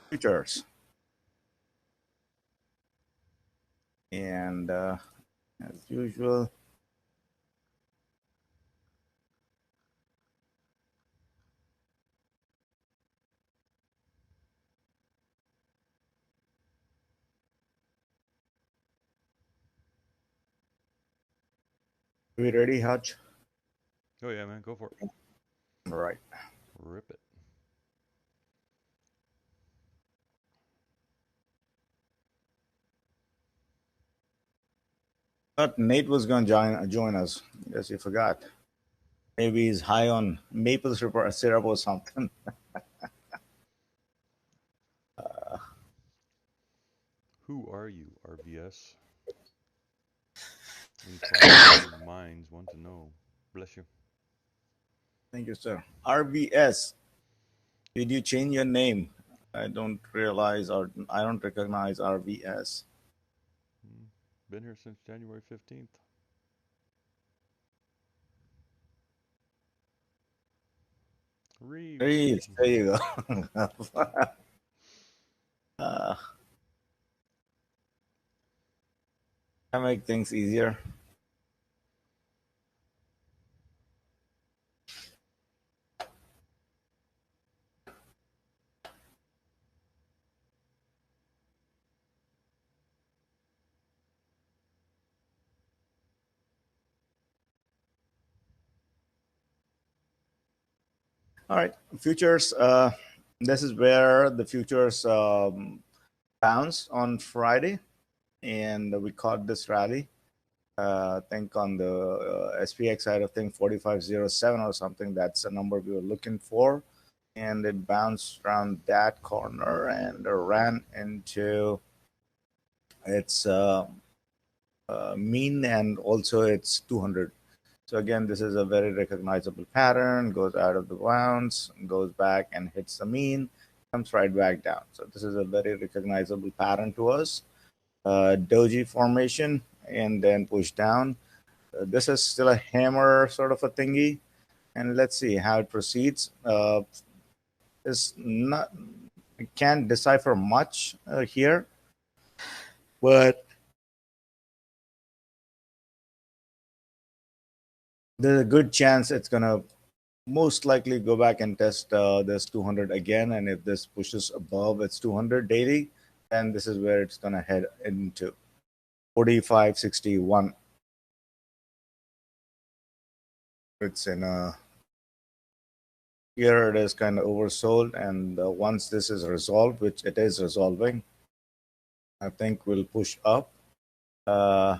Futures. And as usual, we ready, Hutch? Oh yeah, man, go for it. All right. Rip it. Thought Nate was going to join us. Guess you forgot. Maybe he's high on maple syrup or something. Who are you, RVS? Inquiring minds want to know. Bless you. Thank you, sir. RVS, did you change your name? I don't realize or I don't recognize RVS. Hmm. Been here since January 15th. Reeves. Reels, there you go. uh, I make things easier. All right, futures. This is where the futures bounce on Friday, and we caught this rally. I think on the SPX side of things, 4507 or something. That's the number we were looking for, and it bounced around that corner and ran into its mean and also its 200. So again, this is a very recognizable pattern. Goes out of the bounds, goes back and hits the mean, comes right back down. So this is a very recognizable pattern to us. Doji formation and then push down. This is still a hammer sort of a thingy, and let's see how it proceeds. Is not I can't decipher much here, but there's a good chance it's gonna most likely go back and test this 200 again, and if this pushes above its 200 daily, then this is where it's gonna head into 4561. It's in a here it is kind of oversold, and once this is resolved, which it is resolving, I think we'll push up uh,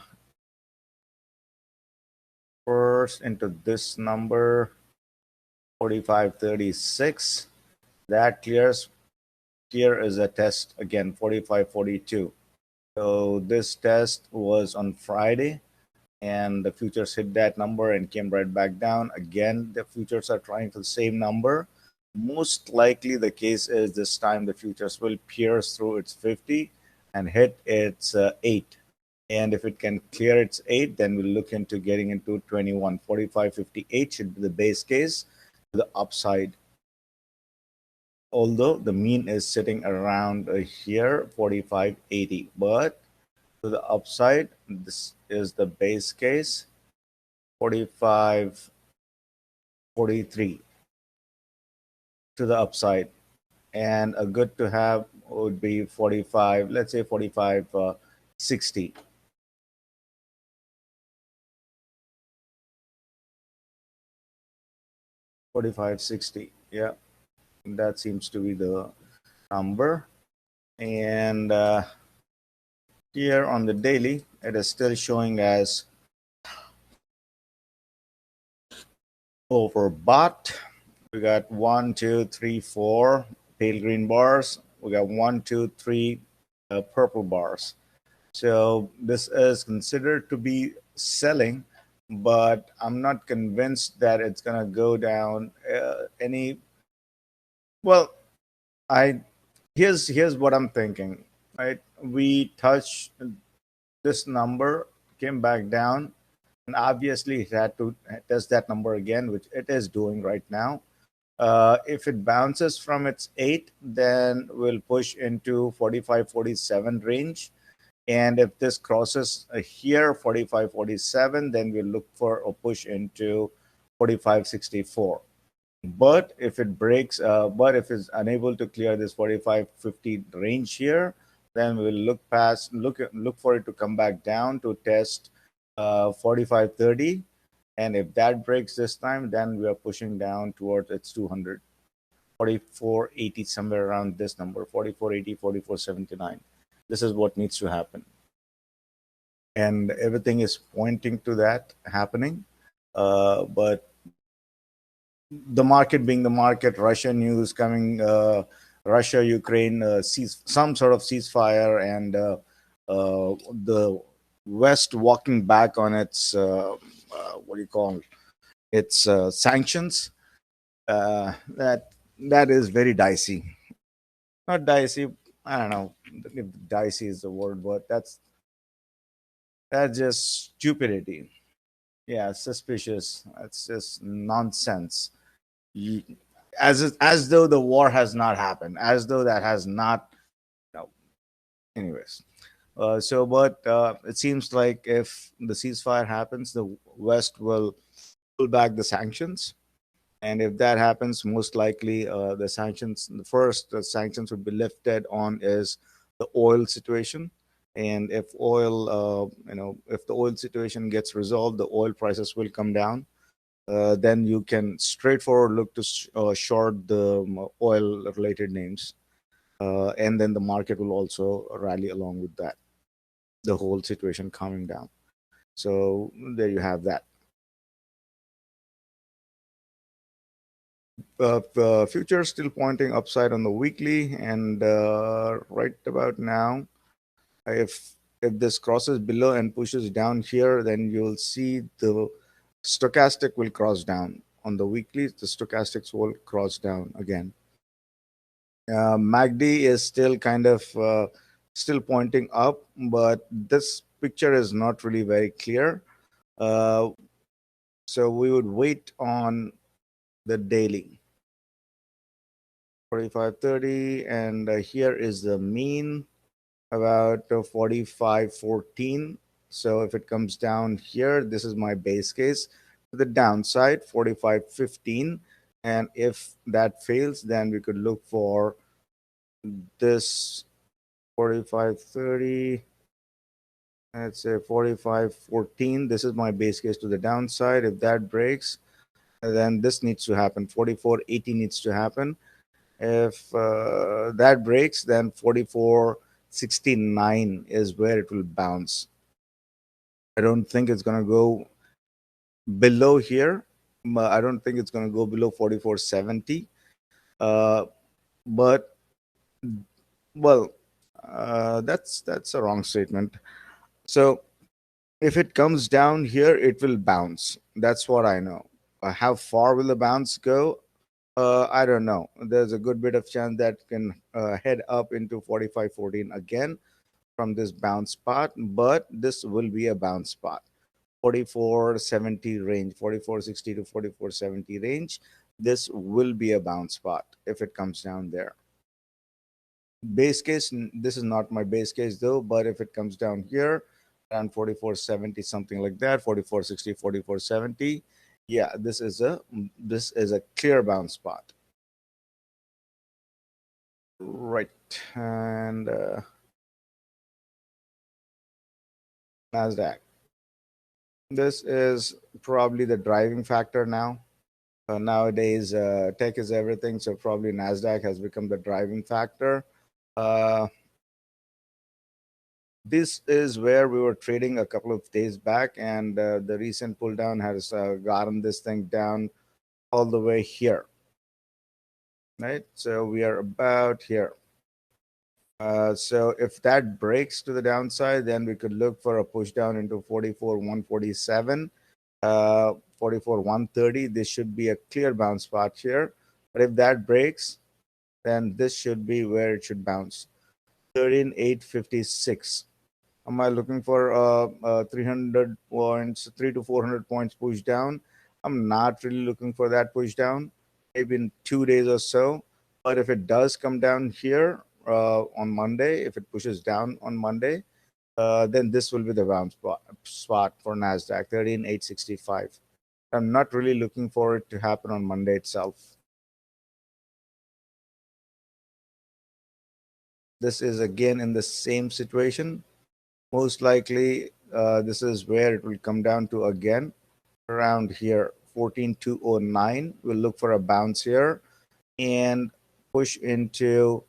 first into this number 4536. That clears. Here is a test again 4542. So this test was on Friday, and the futures hit that number and came right back down. Again, the futures are trying for the same number. Most likely, the case is this time the futures will pierce through its 50 and hit its 8. And if it can clear its 8, then we'll look into getting into 21. 45.58 should be the base case to the upside. Although the mean is sitting around here, 45.80. But to the upside, this is the base case, 45.43 to the upside. And a good to have would be 45, let's say 45.60. 45.60. Yeah, that seems to be the number. And here on the daily, it is still showing as overbought. We got 1, 2, 3, 4 pale green bars. We got 1, 2, 3 purple bars. So this is considered to be selling, but I'm not convinced that it's gonna go down any. Well, I here's what I'm thinking. Right, we touched this number, came back down, and obviously it had to test that number again, which it is doing right now. If it bounces from its 8, then we'll push into 45.47 range. And if this crosses here 45.47, then we'll look for a push into 45.64. But if it's unable to clear this 45.50 range here, then we'll look for it to come back down to test 45.30. And if that breaks this time, then we are pushing down towards its 200, 44.80, somewhere around this number, 44.80, 44.79. This is what needs to happen. And everything is pointing to that happening. But the market being the market, Russia news coming, Russia, Ukraine, some sort of ceasefire, and the West walking back on its, what do you call its sanctions. That is very dicey. Not dicey. I don't know if dicey is the word, but that's just stupidity. Yeah, suspicious. That's just nonsense. You, as though the war has not happened, as though that has not. No. Anyways, but it seems like if the ceasefire happens, the West will pull back the sanctions. And if that happens, most likely the first sanctions would be lifted on is the oil situation. And if if the oil situation gets resolved, the oil prices will come down. Then you can straightforward look to short the oil related names. And then the market will also rally along with that, the whole situation calming down. So there you have that. Future still pointing upside on the weekly, and right about now, if this crosses below and pushes down here, then you'll see the stochastic will cross down on the weekly. The stochastics will cross down again. MACD is still kind of still pointing up, but this picture is not really very clear. Uh, so we would wait on the daily 45.30, and here is the mean about 45.14. So if it comes down here, this is my base case. To the downside, 45.15, and if that fails, then we could look for this 45.30. Let's say 45.14. This is my base case to the downside. If that breaks, then this needs to happen. 44.80 needs to happen. If that breaks, then 44.69 is where it will bounce. I don't think it's going to go below here. I don't think it's going to go below 44.70. But well, that's a wrong statement. So if it comes down here, it will bounce. That's what I know. How far will the bounce go? I don't know. There's a good bit of chance that can head up into 45.14 again from this bounce spot, but this will be a bounce spot. 44.70 range, 44.60 to 44.70 range. This will be a bounce spot if it comes down there. Base case, this is not my base case though, but if it comes down here around 44.70, something like that, 44.60, 44.70, yeah, this is a clear bounce spot. Right. And Nasdaq. This is probably the driving factor now. Nowadays, tech is everything, so probably Nasdaq has become the driving factor. Uh, this is where we were trading a couple of days back, and the recent pull down has gotten this thing down all the way here. Right, so we are about here. So if that breaks to the downside, then we could look for a push down into 44.147, 44.130. This should be a clear bounce spot here. But if that breaks, then this should be where it should bounce. 13,856. Am I looking for 300 points, 3 to 400 points push down? I'm not really looking for that push down. maybe in 2 days or so. But if it does come down here on Monday, if it pushes down on Monday, then this will be the bounce spot for Nasdaq 13,865. I'm not really looking for it to happen on Monday itself. This is again in the same situation. Most likely, this is where it will come down to again around here 14,209. We'll look for a bounce here and push into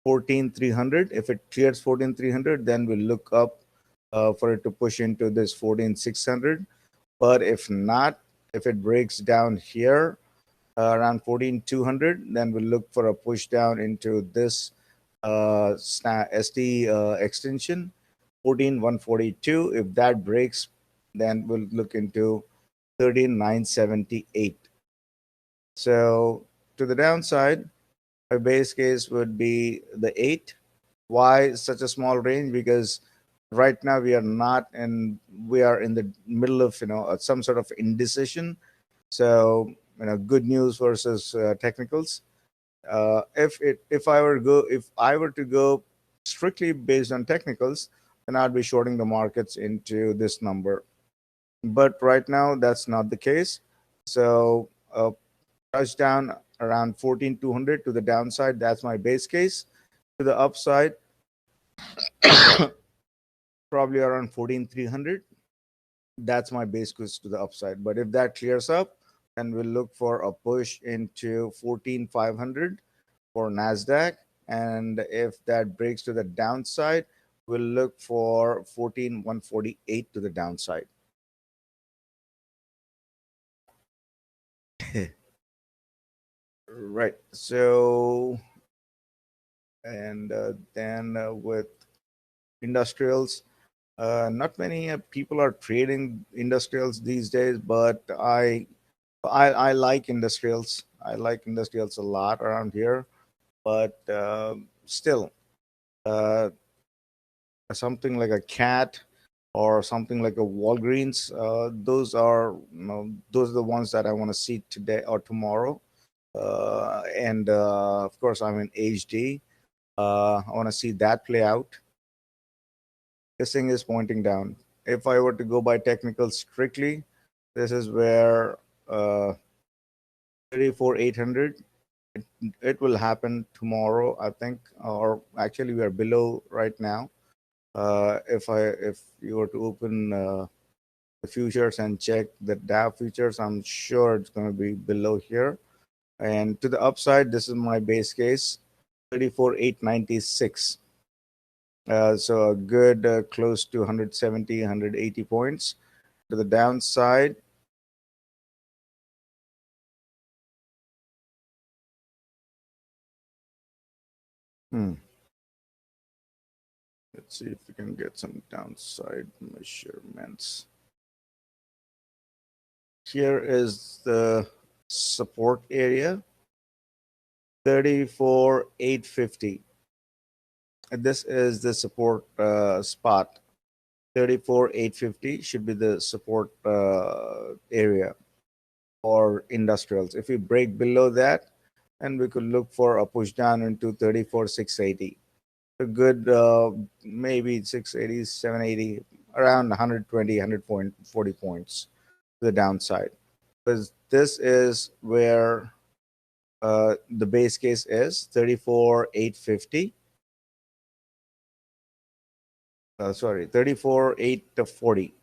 14,300. If it clears 14,300, then we'll look up for it to push into this 14,600. But if not, if it breaks down here around 14,200, then we'll look for a push down into this ST extension 14,142. If that breaks, then we'll look into 13,978. So to the downside, my base case would be the 8. Why such a small range? Because right now we are in the middle of some sort of indecision. So good news versus technicals. If I were to go strictly based on technicals, then I'd be shorting the markets into this number. But right now that's not the case. So touchdown around 14,200 to the downside. That's my base case. To the upside, probably around 14,300. That's my base case to the upside. But if that clears up, then we'll look for a push into 14,500 for Nasdaq. And if that breaks to the downside, we'll look for 14,148 to the downside. Right. So, and then with industrials, not many people are trading industrials these days, but I like industrials. I like industrials a lot around here, but still, uh, something like a cat or something like a Walgreens, those are the ones that I want to see today or tomorrow. And of course, I'm in HD. I want to see that play out. This thing is pointing down. If I were to go by technical strictly, this is where 34,800. It will happen tomorrow, I think, or actually we are below right now. If you were to open the futures and check the Dow futures, I'm sure it's going to be below here. And to the upside, this is my base case, 34,896. So a good close to 170, 180 points. To the downside, hmm, let's see if we can get some downside measurements. Here is the support area, 34,850. This is the support spot. 34,850 should be the support area for industrials. If we break below that, then we could look for a push down into 34,680. A good maybe 680, 780, around 120, 140 points to the downside. Because this is where the base case is 34,850. Sorry, 34,840.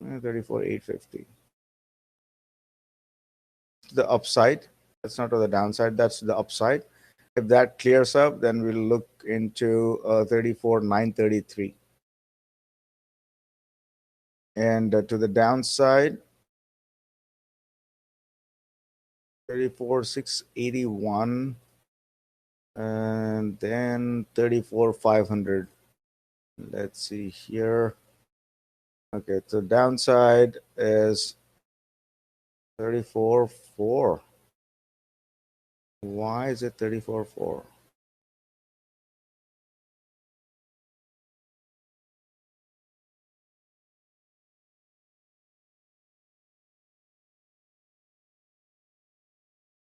34,850. The upside. That's not to the downside. That's the upside. If that clears up, then we'll look into 34,933. And to the downside, 34,681. And then 34,500. Let's see here. Okay, so downside is 34,4. Why is it 34,4?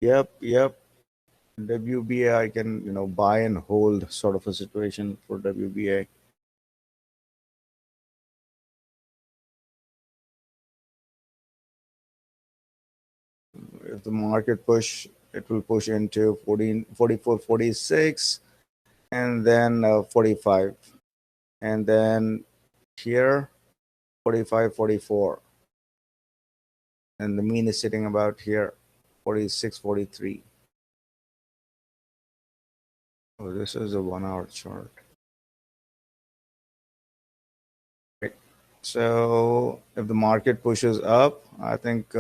Yep. WBA, I can, buy and hold sort of a situation for WBA. If the market push, it will push into 14, 44, 46, and then 45. And then here, 45, 44. And the mean is sitting about here, 46, 43. Oh, this is a 1 hour chart. Right. So if the market pushes up, I think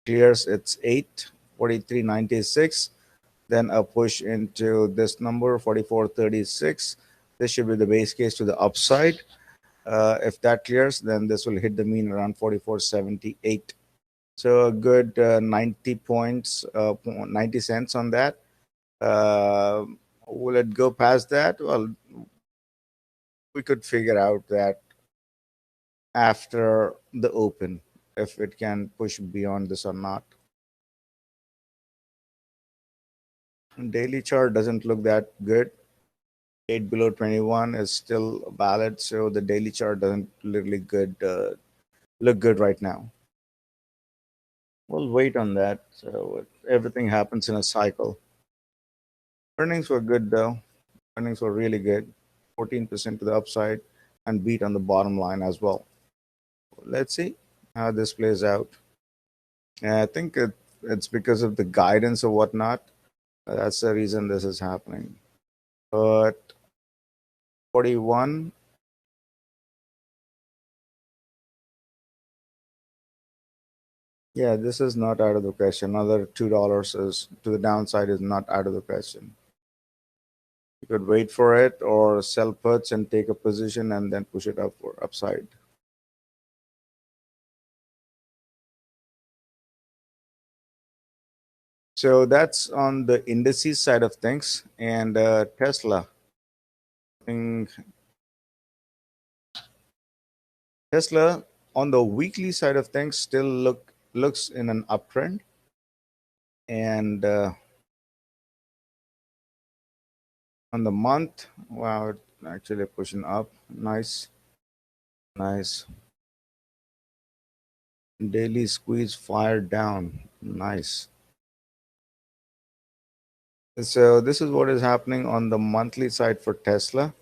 clears its 8, 43.96, then a push into this number, 44.36. This should be the base case to the upside. If that clears, then this will hit the mean around 44.78. So a good 90 points, 90 cents on that. Uh, will it go past that? Well, we could figure out that after the open, if it can push beyond this or not. Daily chart doesn't look that good. 8 below 21 is still valid, so the daily chart doesn't really good look good right now. We'll wait on that. So everything happens in a cycle. Earnings were good though. Earnings were really good, 14% to the upside, and beat on the bottom line as well. Let's see how this plays out. And I think it's because of the guidance or whatnot. That's the reason this is happening. But 41, yeah, this is not out of the question. Another $2 is to the downside is not out of the question. You could wait for it or sell puts and take a position and then push it up for upside. So that's on the indices side of things. And Tesla, I think Tesla on the weekly side of things still looks in an uptrend, and on the month, wow, it's actually pushing up. Nice. Daily squeeze fired down. Nice. So this is what is happening on the monthly side for Tesla.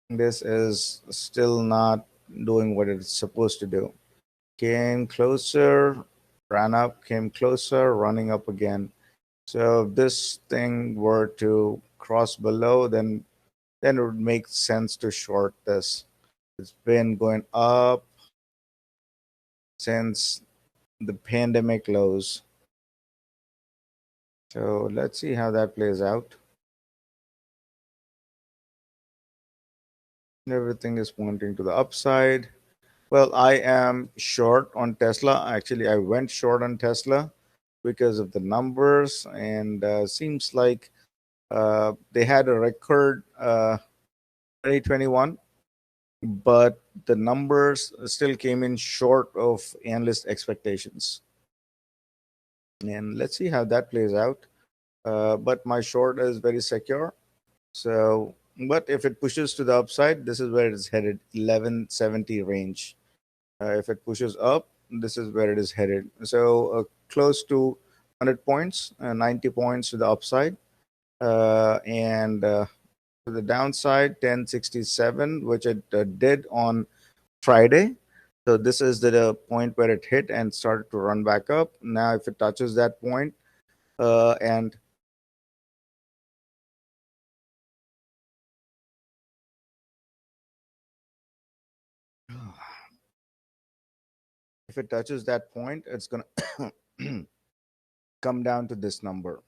This is still not doing what it's supposed to do. Came closer, ran up, came closer, running up again. So if this thing were to cross below, then it would make sense to short this. It's been going up since the pandemic lows. So let's see how that plays out. Everything is pointing to the upside. Well, I am short on Tesla. Actually, I went short on Tesla because of the numbers, and seems like they had a record 2021, but the numbers still came in short of analyst expectations. And let's see how that plays out. But my short is very secure. So, but if it pushes to the upside, this is where it's headed, 1170 range. If it pushes up, this is where it is headed. So close to 100 points, 90 points to the upside, and to the downside, 1067, which it did on Friday. So this is the point where it hit and started to run back up. Now, if it touches that point, and if it touches that point, it's gonna come down to this number.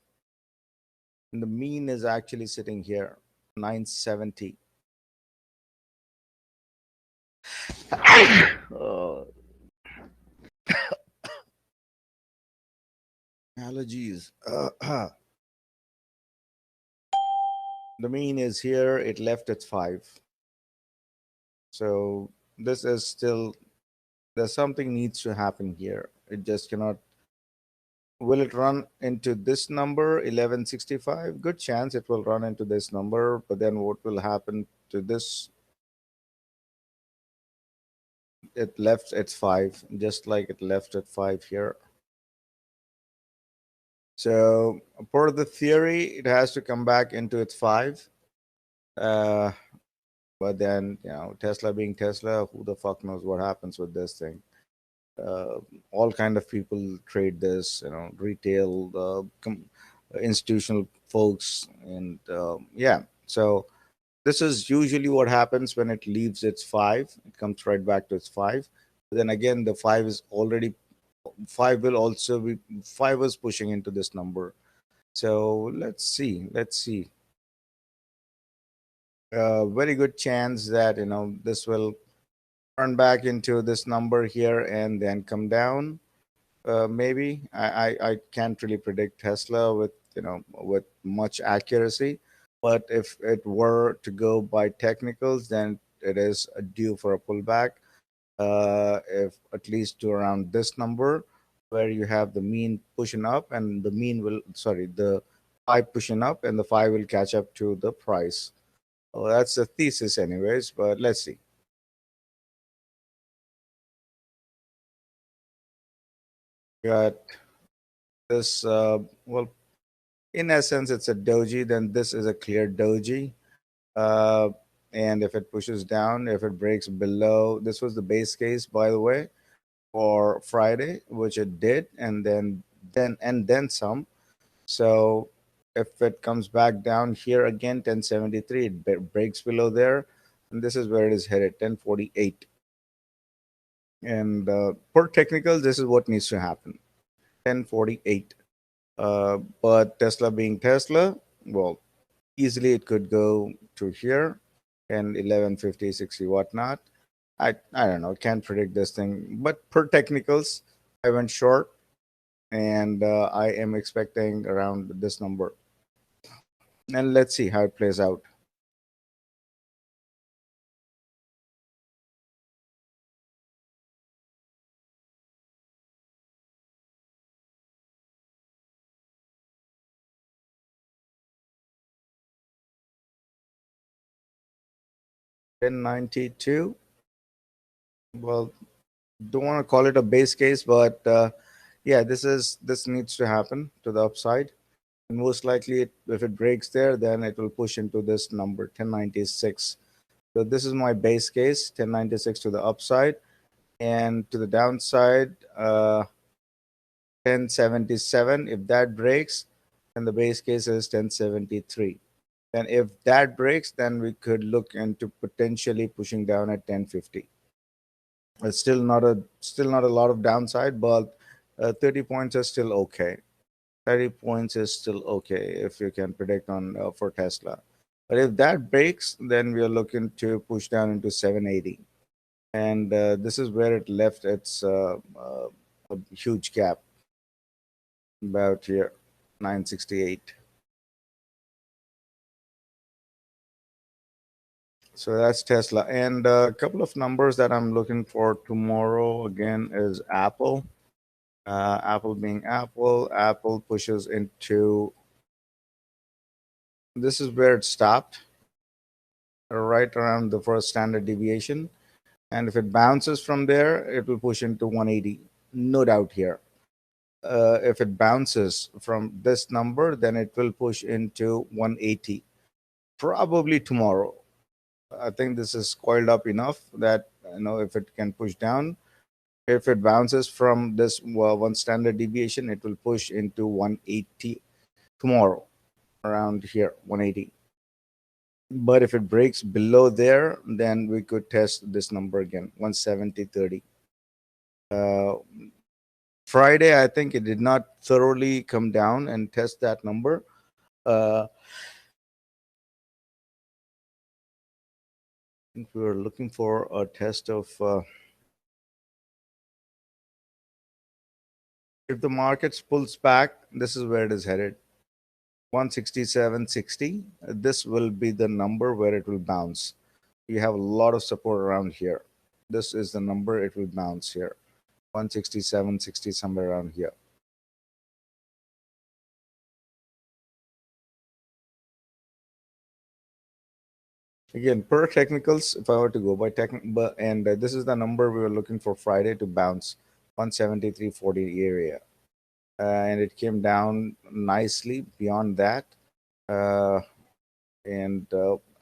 And the mean is actually sitting here, 970. Uh, Allergies. The mean is here. It left at 5. So this is still There's something needs to happen here. It just cannot. Will it run into this number 1165? Good chance it will run into this number, but then what will happen to this? It left its 5, just like it left at 5 here. So per the theory, it has to come back into its 5. Uh, but then, Tesla being Tesla, who the fuck knows what happens with this thing? Uh, all kind of people trade this, retail, institutional folks, and yeah. So this is usually what happens when it leaves its 5. It comes right back to its 5. But then again, the 5 is already 5 will also be 5 is pushing into this number. So let's see. Let's see. Very good chance that this will turn back into this number here and then come down. Maybe I can't really predict Tesla with with much accuracy, but if it were to go by technicals, then it is due for a pullback. If at least to around this number, where you have the mean pushing up and the mean will sorry the 5 pushing up and the 5 will catch up to the price. Well, that's a thesis, anyways. But let's see. Got this. Well, in essence, it's a doji. Then this is a clear doji. Uh, and if it pushes down, if it breaks below, this was the base case, by the way, for Friday, which it did, and then some. So if it comes back down here again, 1073, it breaks below there, and this is where it is headed, 1048. And per technical, this is what needs to happen, 1048. But Tesla being Tesla, well, easily it could go to here and 1150, 60, whatnot. I don't know, can't predict this thing. But per technicals, I went short, and I am expecting around this number. And let's see how it plays out. In 92, well, don't want to call it a base case, but yeah, this needs to happen to the upside. And most likely, if it breaks there, then it will push into this number, 1096. So this is my base case, 1096 to the upside, and to the downside, 1077. If that breaks, then the base case is 1073. And if that breaks, then we could look into potentially pushing down at 1050. It's still not a lot of downside, but 30 points is still okay. 30 points is still okay if you can predict on for Tesla. But if that breaks, then we are looking to push down into 780, and this is where it left its a huge gap about here, 968. So that's Tesla, and a couple of numbers that I'm looking for tomorrow again is Apple. Apple being Apple, Apple pushes into this is where it stopped, right around the first standard deviation. And if it bounces from there, it will push into 180, no doubt here. If it bounces from this number, then it will push into 180, probably tomorrow. I think this is coiled up enough that if it can push down, if it bounces from this one standard deviation, it will push into 180 tomorrow, around here, 180. But if it breaks below there, then we could test this number again, 170.30. Uh, Friday, I think it did not thoroughly come down and test that number. I think we were looking for a test of if the markets pulls back, this is where it is headed. 167.60. This will be the number where it will bounce. You have a lot of support around here. this is the number it will bounce here. 167, 60, somewhere around here. Again, per technicals, if I were to go by technical, and this is the number we were looking for Friday to bounce 173.40 area. And it came down nicely beyond that. Uh, and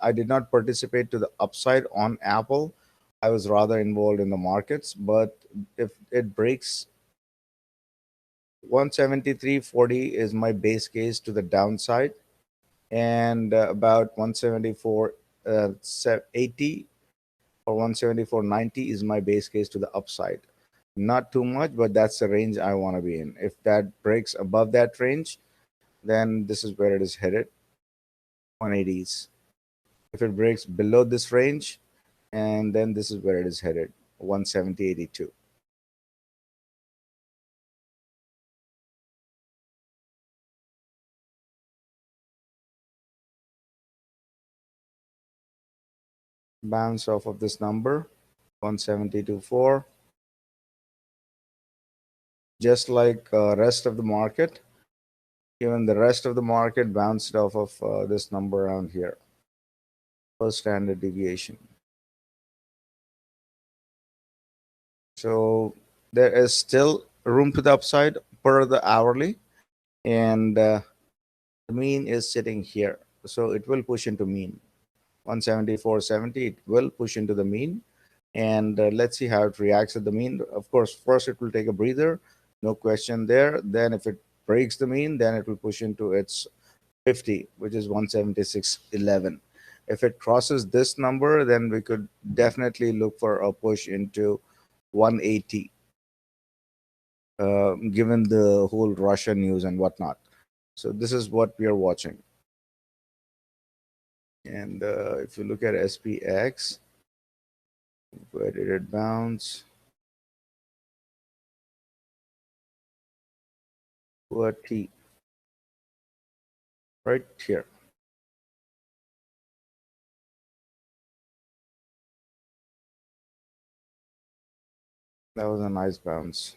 I did not participate to the upside on Apple. I was rather involved in the markets. But if it breaks 173.40 is my base case to the downside, and about 174.80 or 174.90 is my base case to the upside. Not too much, but that's the range I want to be in. If that breaks above that range, then this is where it is headed, 180s. If it breaks below this range, and then this is where it is headed, 170.82. Bounce off of this number, 170.24. Just like rest of the market, even the rest of the market bounced off of this number around here, first standard deviation. So there is still room to the upside per the hourly, and the mean is sitting here. So it will push into mean 174.70. It will push into the mean, and let's see how it reacts at the mean. Of course, first it will take a breather, no question there. Then if it breaks the mean, then it will push into its 50, which is 176.11. If it crosses this number, then we could definitely look for a push into 180, given the whole Russia news and whatnot. So this is what we are watching. And if you look at SPX, where did it bounce? What T? Right here. That was a nice bounce.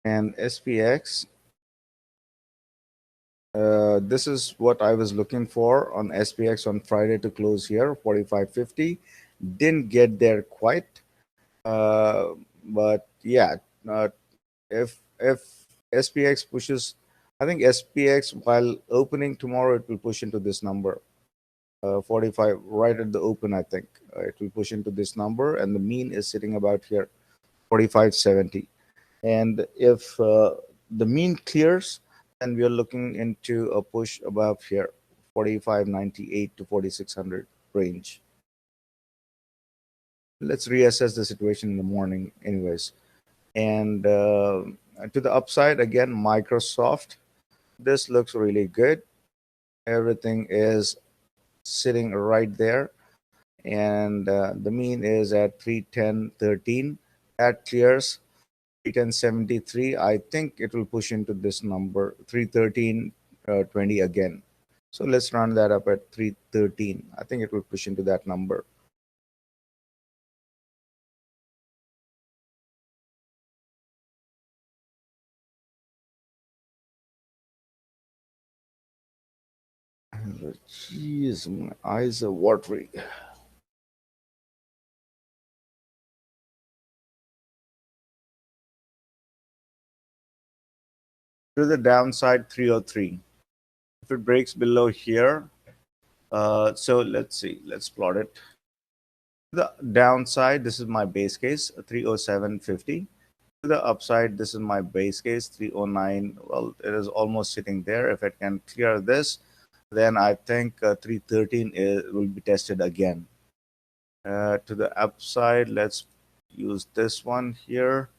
And SPX, this is what I was looking for on SPX on Friday to close here, 45.50. Didn't get there quite, but yeah, uh, if SPX pushes, I think SPX while opening tomorrow it will push into this number, 45 right at the open. I think it will push into this number, and the mean is sitting about here, 45.70. And if the mean clears, then we are looking into a push above here, 45.98 to 4600 range. Let's reassess the situation in the morning, anyways. And to the upside, again, Microsoft. This looks really good. Everything is sitting right there. And the mean is at 310.13. That clears 310.73. I think it will push into this number, 313.20 again. So let's run that up at 313. I think it will push into that number. Jeez, my eyes are watery. To the downside, 303. If it breaks below here, so let's see, let's plot it. The downside, this is my base case, 307.50. To the upside, this is my base case, 309. Well, it is almost sitting there. If it can clear this, then I think 313 will be tested again. To the upside, let's use this one here.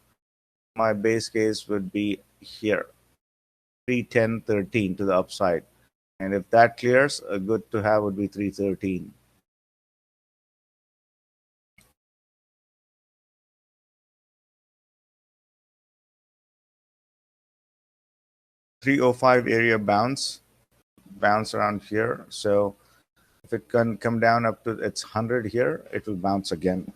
My base case would be here, 310.13 to the upside. And if that clears, a good to have would be 313. 305 area bounce around here. So if it can come down up to its 100 here, it will bounce again.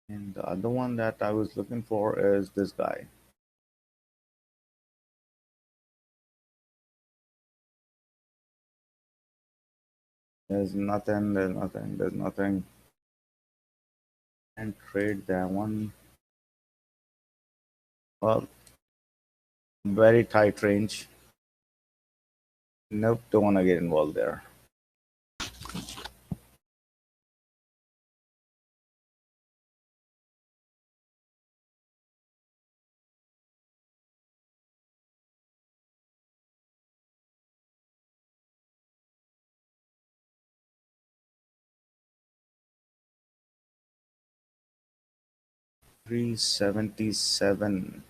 And the other one that I was looking for is this guy. There's nothing, there's nothing, there's nothing. And trade that one. Well, very tight range. Nope, don't want to get involved there. $377.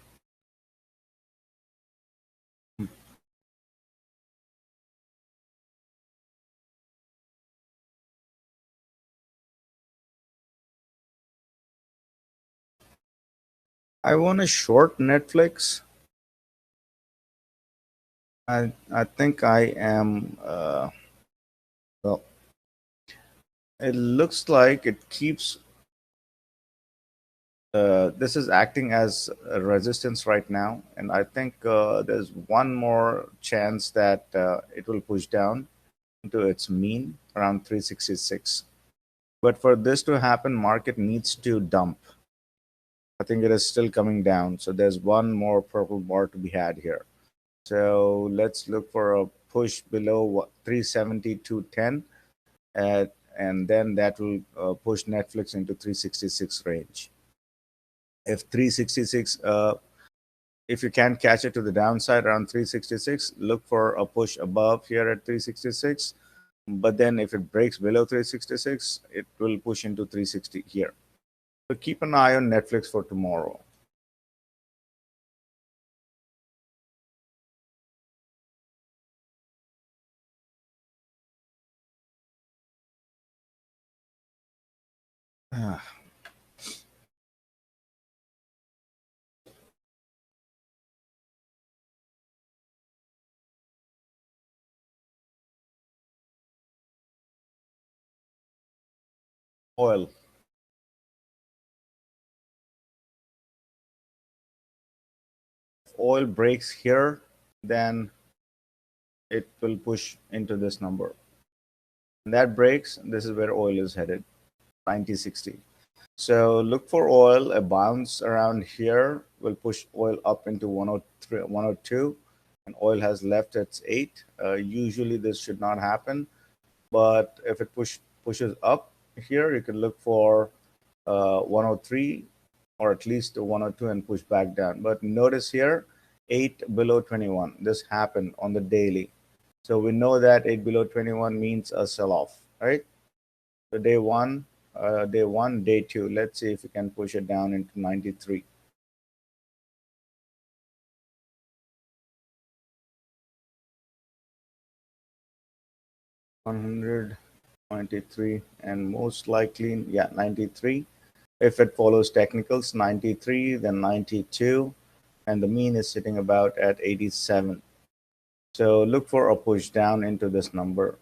I want to short Netflix. I think I am. Well, it looks like it keeps. This is acting as a resistance right now, and I think there's one more chance that it will push down into its mean around 366. But for this to happen, market needs to dump. I think it is still coming down. So there's one more purple bar to be had here. So let's look for a push below 370.210, and then that will push Netflix into 366 range. If 366, if you can catch it to the downside around 366, look for a push above here at 366. But then if it breaks below 366, it will push into 360 here. So keep an eye on Netflix for tomorrow. Oil. If oil breaks here, then it will push into this number. When that breaks, this is where oil is headed, 90.60. So look for oil. A bounce around here will push oil up into 103, 102, and oil has left its 8. Usually this should not happen, but if it pushes up here, you can look for 103 or at least 102 and push back down. But notice here, 8 below 21. This happened on the daily. So we know that 8 below 21 means a sell-off, right? So day one, day two. Let's see if we can push it down into 93. 193 and most likely, yeah, 93. If it follows technicals, 93, then 92, and the mean is sitting about at 87. So look for a push down into this number.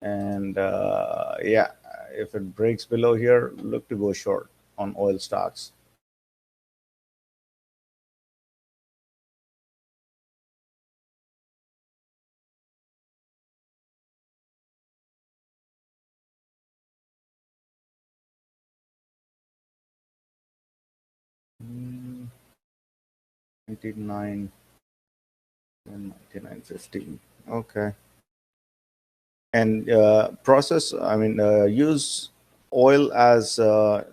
And yeah, if it breaks below here, look to go short on oil stocks. Mm, 99 and 99.50. Okay. And use oil as to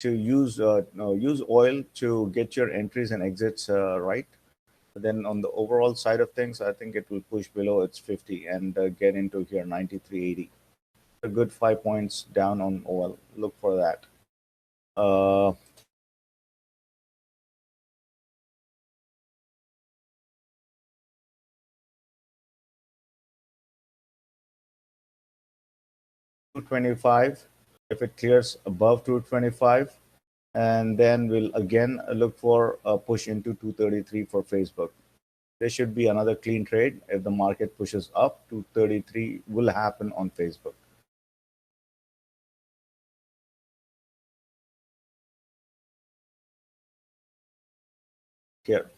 use no, use oil to get your entries and exits right. But then on the overall side of things, I think it will push below its 50 and get into here 93.80. A good 5 points down on oil. Look for that. Uh, 225. If it clears above 225, and then we'll again look for a push into 233 for Facebook. There should be another clean trade. If the market pushes up, 233 will happen on Facebook. Here.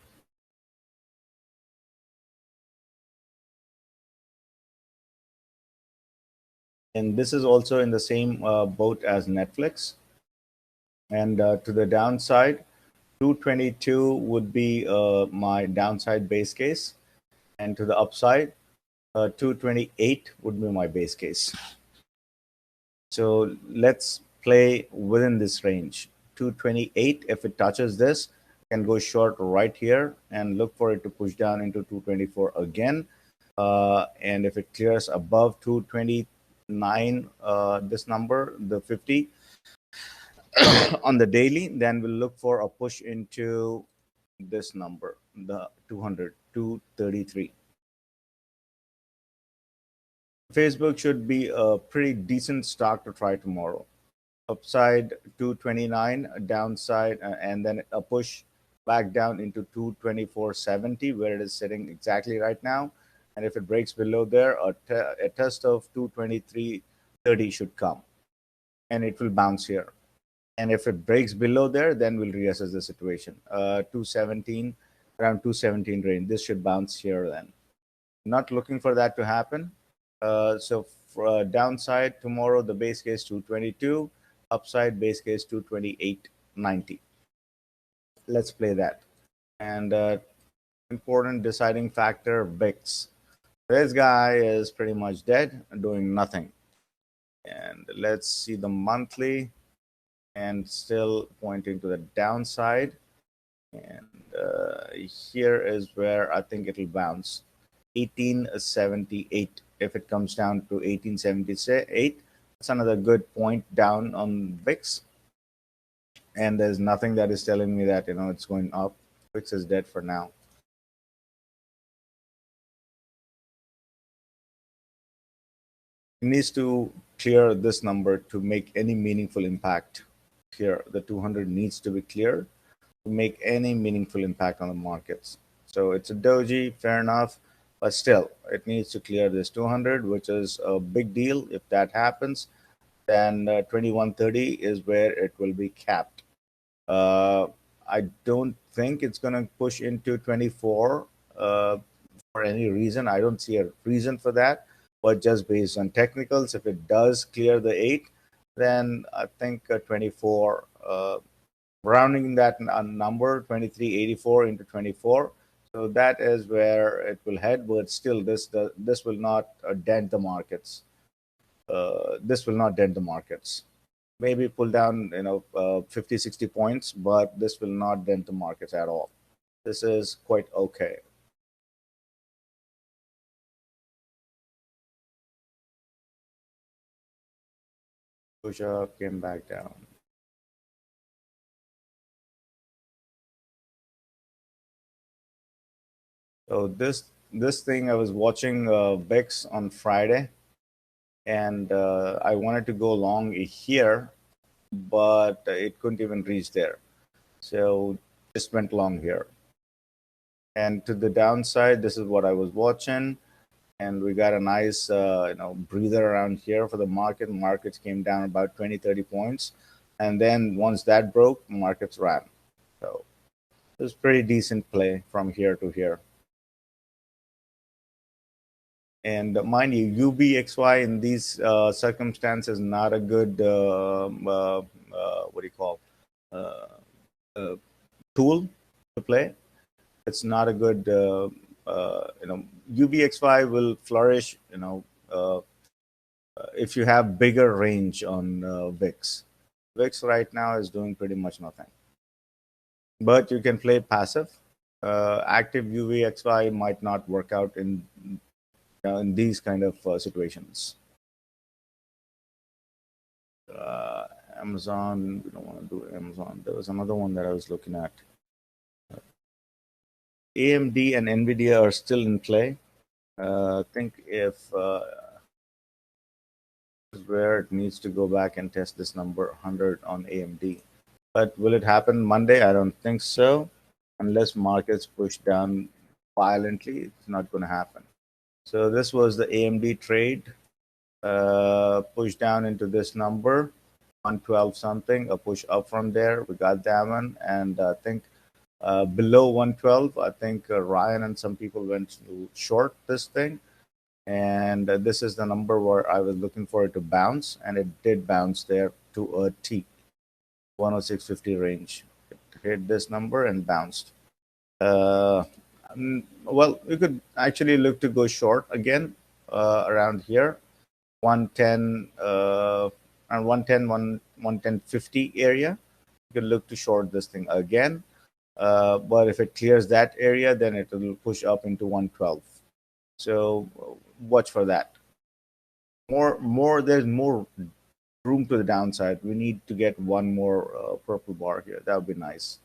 And this is also in the same boat as Netflix. And to the downside, 222 would be my downside base case. And to the upside, 228 would be my base case. So let's play within this range. 228, if it touches this, can go short right here and look for it to push down into 224 again. And if it clears above 229, this number, the 50 on the daily, then we'll look for a push into this number, the 200, 233. Facebook should be a pretty decent stock to try tomorrow. Upside 229, downside, and then a push back down into 224.70, where it is sitting exactly right now. And if it breaks below there, a test of 223.30 should come, and it will bounce here. And if it breaks below there, then we'll reassess the situation. 217, around 217 range. This should bounce here then. Not looking for that to happen. So for downside tomorrow, the base case 222, upside base case 228.90. Let's play that. And important deciding factor, VIX. This guy is pretty much dead, doing nothing. And let's see the monthly, and still pointing to the downside. And here is where I think it'll bounce. 1878. If it comes down to 1878, that's another good point down on VIX. And there's nothing that is telling me that it's going up. VIX is dead for now. It needs to clear this number to make any meaningful impact. Here, the 200 needs to be cleared to make any meaningful impact on the markets. So it's a doji, fair enough, but still, it needs to clear this 200, which is a big deal. If that happens, then 2130 is where it will be capped. Uh, I don't think it's going to push into 24 for any reason. I don't see a reason for that, but just based on technicals, if it does clear the 8, then I think 24. Rounding that number 2384 into 24, so that is where it will head. But still, this will not dent the markets. This will not dent the markets. Maybe pull down 50 60 points, but this will not dent the markets at all. This is quite okay. Push up, came back down. So this thing, I was watching VIX on Friday, and I wanted to go long here, but it couldn't even reach there. So just went long here. And to the downside, this is what I was watching, and we got a nice breather around here for the market. Markets came down about 20, 30 points, and then once that broke, markets ran. So it was pretty decent play from here to here. And mind you, UBXY in these circumstances not a good what do you call uh, uh, tool to play. It's not a good UBXY will flourish if you have bigger range on VIX. VIX right now is doing pretty much nothing, but you can play passive. Active UVXY might not work out in these kind of situations. Uh, Amazon, we don't want to do Amazon. There was another one that I was looking at. AMD and NVIDIA are still in play. I think if Is where it needs to go back and test this number 100 on AMD. But will it happen Monday? I don't think so. Unless markets push down violently, it's not going to happen. So this was the AMD trade, push down into this number, 112 something, a push up from there. We got that one. And I think below 112, I think Ryan and some people went to short this thing. And this is the number where I was looking for it to bounce, and it did bounce there to a T, 106.50 range. It hit this number and bounced. Uh, well, we could actually look to go short again around here, 110, around 110, 110.50 area. You could look to short this thing again. But if it clears that area, then it will push up into 112. So watch for that. There's more room to the downside. We need to get one more purple bar here. That would be nice.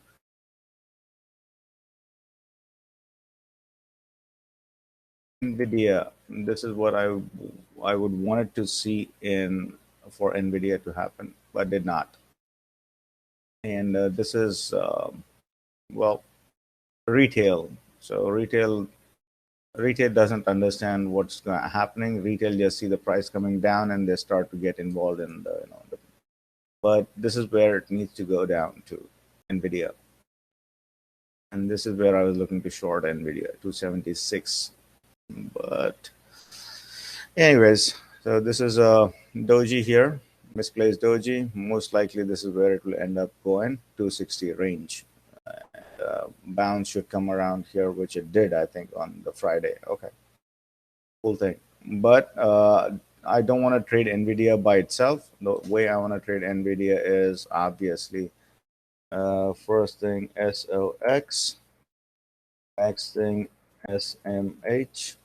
Nvidia. This is what I would wanted to see in for Nvidia to happen, but did not. And this is well, retail. So retail doesn't understand what's happening. Retail just see the price coming down and they start to get involved in but this is where it needs to go down to Nvidia. And this is where I was looking to short Nvidia, 276. But anyways, so this is a doji here, misplaced doji. Most likely this is where it will end up going, 260 range. Bounce should come around here, which it did, I think, on the Friday. Okay, cool thing. But I don't want to trade Nvidia by itself. The way I want to trade Nvidia is obviously first thing SOX, next thing SMH,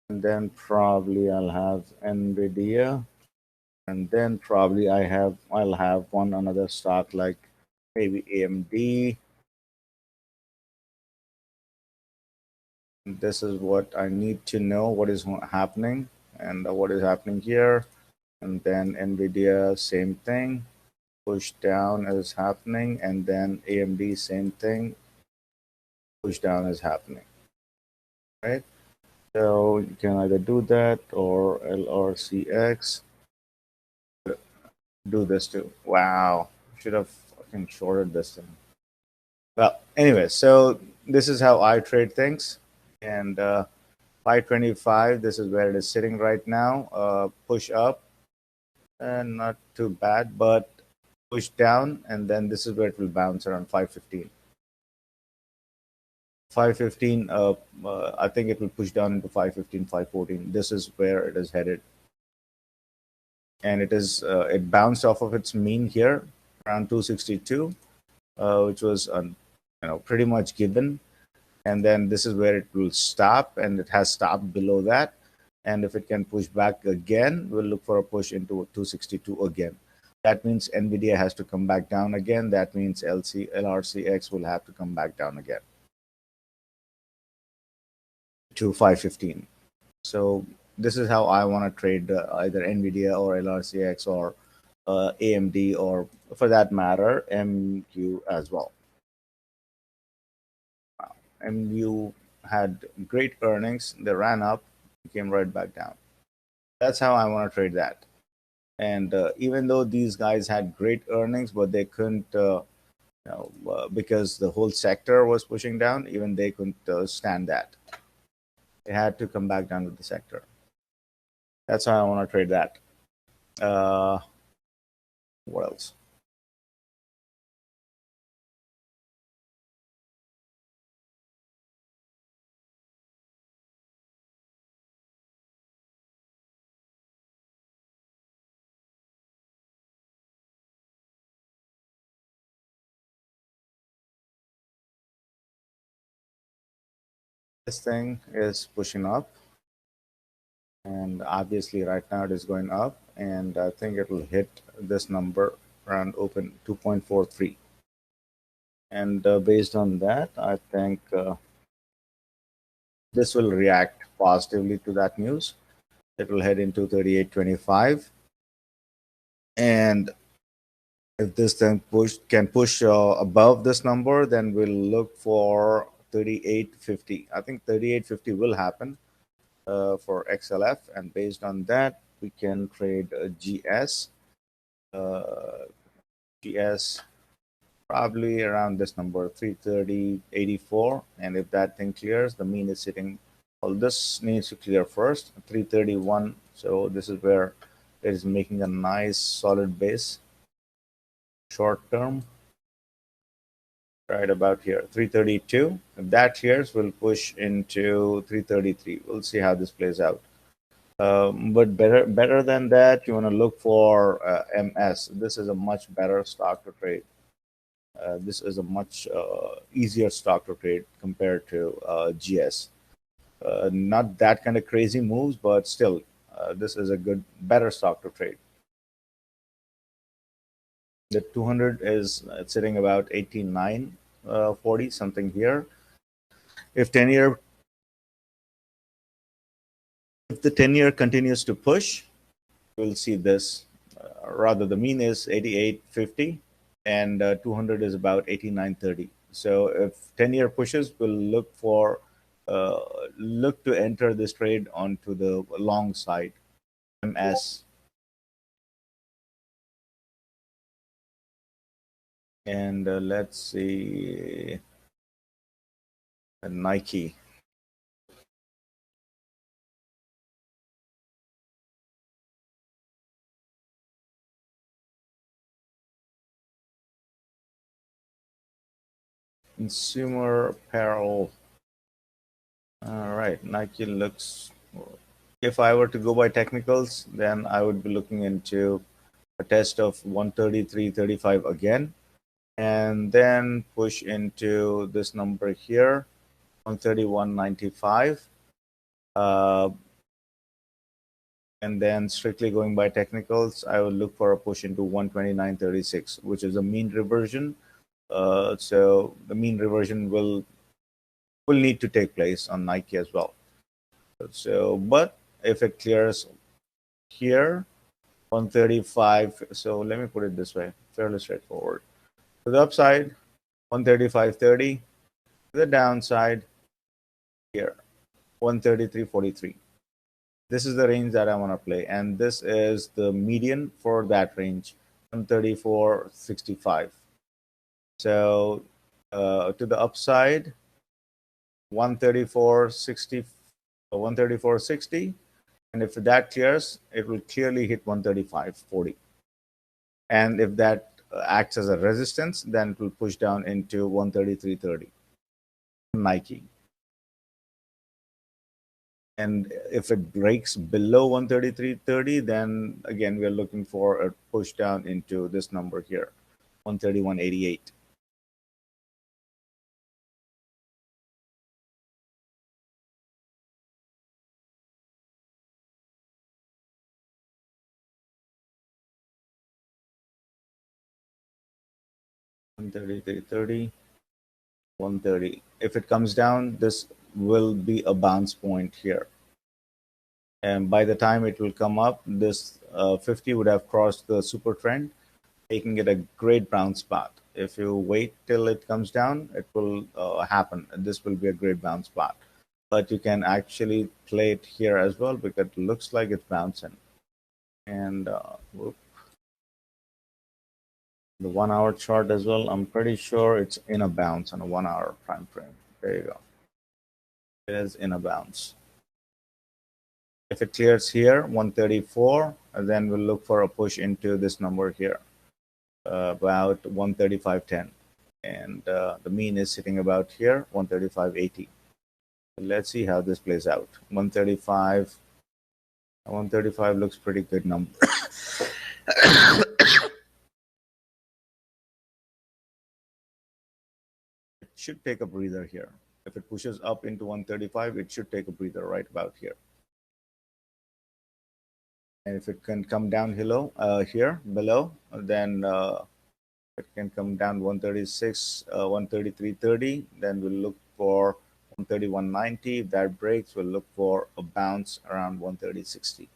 and then probably I'll have Nvidia, and then probably I'll have one another stock like maybe AMD. This is what I need to know what is happening and what is happening here. And then Nvidia, same thing. Push down is happening, and then AMD, same thing. Push down is happening. Right? So you can either do that or LRCX. Do this too. Wow. Should have fucking shorted this thing. Well, anyway, so this is how I trade things. And 525, this is where it is sitting right now. Push up, and not too bad, but push down, and then this is where it will bounce around 515. 515, I think it will push down into 515, 514. This is where it is headed. And it bounced off of its mean here around 262, which was pretty much given. And then this is where it will stop, and it has stopped below that. And if it can push back again, we'll look for a push into 262 again. That means Nvidia has to come back down again. That means LRCX will have to come back down again to 515. So this is how I want to trade either Nvidia or LRCX or AMD, or for that matter, MQ as well. MU had great earnings. They ran up, came right back down. That's how I want to trade that. And even though these guys had great earnings, but they couldn't, because the whole sector was pushing down, even they couldn't stand that. They had to come back down with the sector. That's how I want to trade that. Uh, what else? This thing is pushing up, and obviously right now it is going up, and I think it will hit this number around open 2.43. And based on that, I think this will react positively to that news. It will head into 38.25, And if this then can push above this number, then we'll look for 3850. I think 3850 will happen for XLF, and based on that, we can trade GS. Uh, GS probably around this number 330.84, and if that thing clears, the mean is sitting. Well, this needs to clear first 331. So this is where it is making a nice solid base short term right about here 332. If that clears, we'll push into 333. We'll see how this plays out. But better than that, you want to look for MS. This is a much better stock to trade. This is a much easier stock to trade compared to GS. Not that kind of crazy moves, but still, this is a better stock to trade. The 200 is sitting about 89.40 something here. If 10-year, if the 10-year continues to push, we'll see this. Rather, the mean is 88.50, and 200 is about 89.30. So if 10-year pushes, we'll uh, look to enter this trade onto the long side. MS and let's see Nike. Consumer apparel. All right, Nike looks. If I were to go by technicals, then I would be looking into a test of 133.35 again, and then push into this number here, 131.95. Uh, and then strictly going by technicals, I would look for a push into 129.36, which is a mean reversion. So the mean reversion will need to take place on Nike as well. So, but if it clears here, 135. So let me put it this way, fairly straightforward. To the upside, 135.30. To the downside, here, 133.43. This is the range that I want to play, and this is the median for that range, 134.65. So to the upside, 134.60, 134.60, and if that clears, it will clearly hit 135.40. And if that acts as a resistance, then it will push down into 133.30. Nike. And if it breaks below 133.30, then again we are looking for a push down into this number here, 131.88. One thirty three thirty, 130. If it comes down, this will be a bounce point here. And by the time it will come up, this 50 would have crossed the super trend, making it a great bounce spot. If you wait till it comes down, it will happen. This will be a great bounce spot. But you can actually play it here as well because it looks like it's bouncing. And the 1 hour chart as well, I'm pretty sure it's in a bounce on a 1 hour time frame. There you go. It is in a bounce. If it clears here, 134, then we'll look for a push into this number here, about 135.10. And the mean is sitting about here, 135.80. Let's see how this plays out. 135 looks pretty good number. It should take a breather here. If it pushes up into 135, it should take a breather right about here. And if it can come down here below, then it can come down 136, 133.30. Then we'll look for 131.90. If that breaks, we'll look for a bounce around 130.60.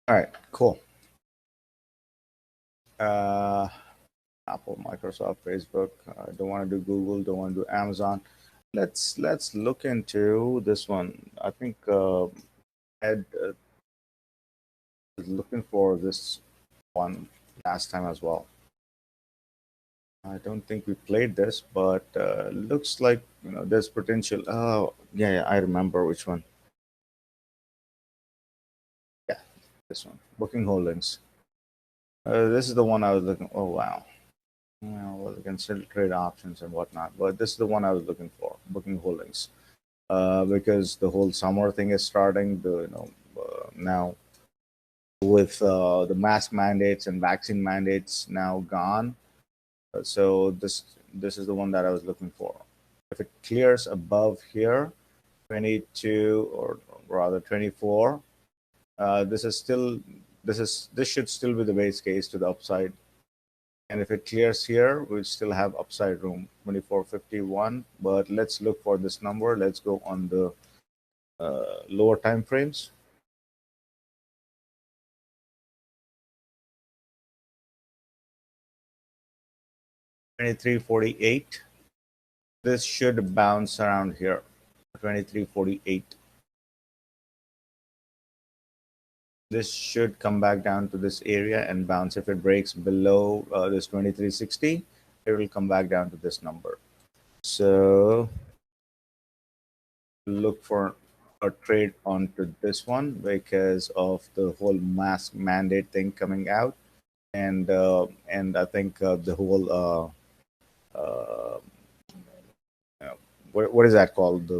All right, cool. Uh, Apple, Microsoft, Facebook. Don't want to do Google. Don't want to do Amazon. Let's look into this one. I think Ed is looking for this one last time as well. I don't think we played this, but looks like there's potential. Oh, yeah, yeah, I remember which one. Yeah, this one. Booking Holdings. This is the one I was looking. Oh wow. Well, you can still trade options and whatnot, but this is the one I was looking for. Booking Holdings. Because the whole summer thing is starting. Now with the mask mandates and vaccine mandates now gone. So this is the one that I was looking for. If it clears above here, 22 or rather 24, this should still be the base case to the upside. And if it clears here, we still have upside room 24.51. But let's look for this number. Let's go on the lower time frames. 23.48. This should bounce around here. 23.48. This should come back down to this area and bounce. If it breaks below this 23.60, it will come back down to this number. So look for a trade onto this one because of the whole mask mandate thing coming out, and I think the whole what is that called?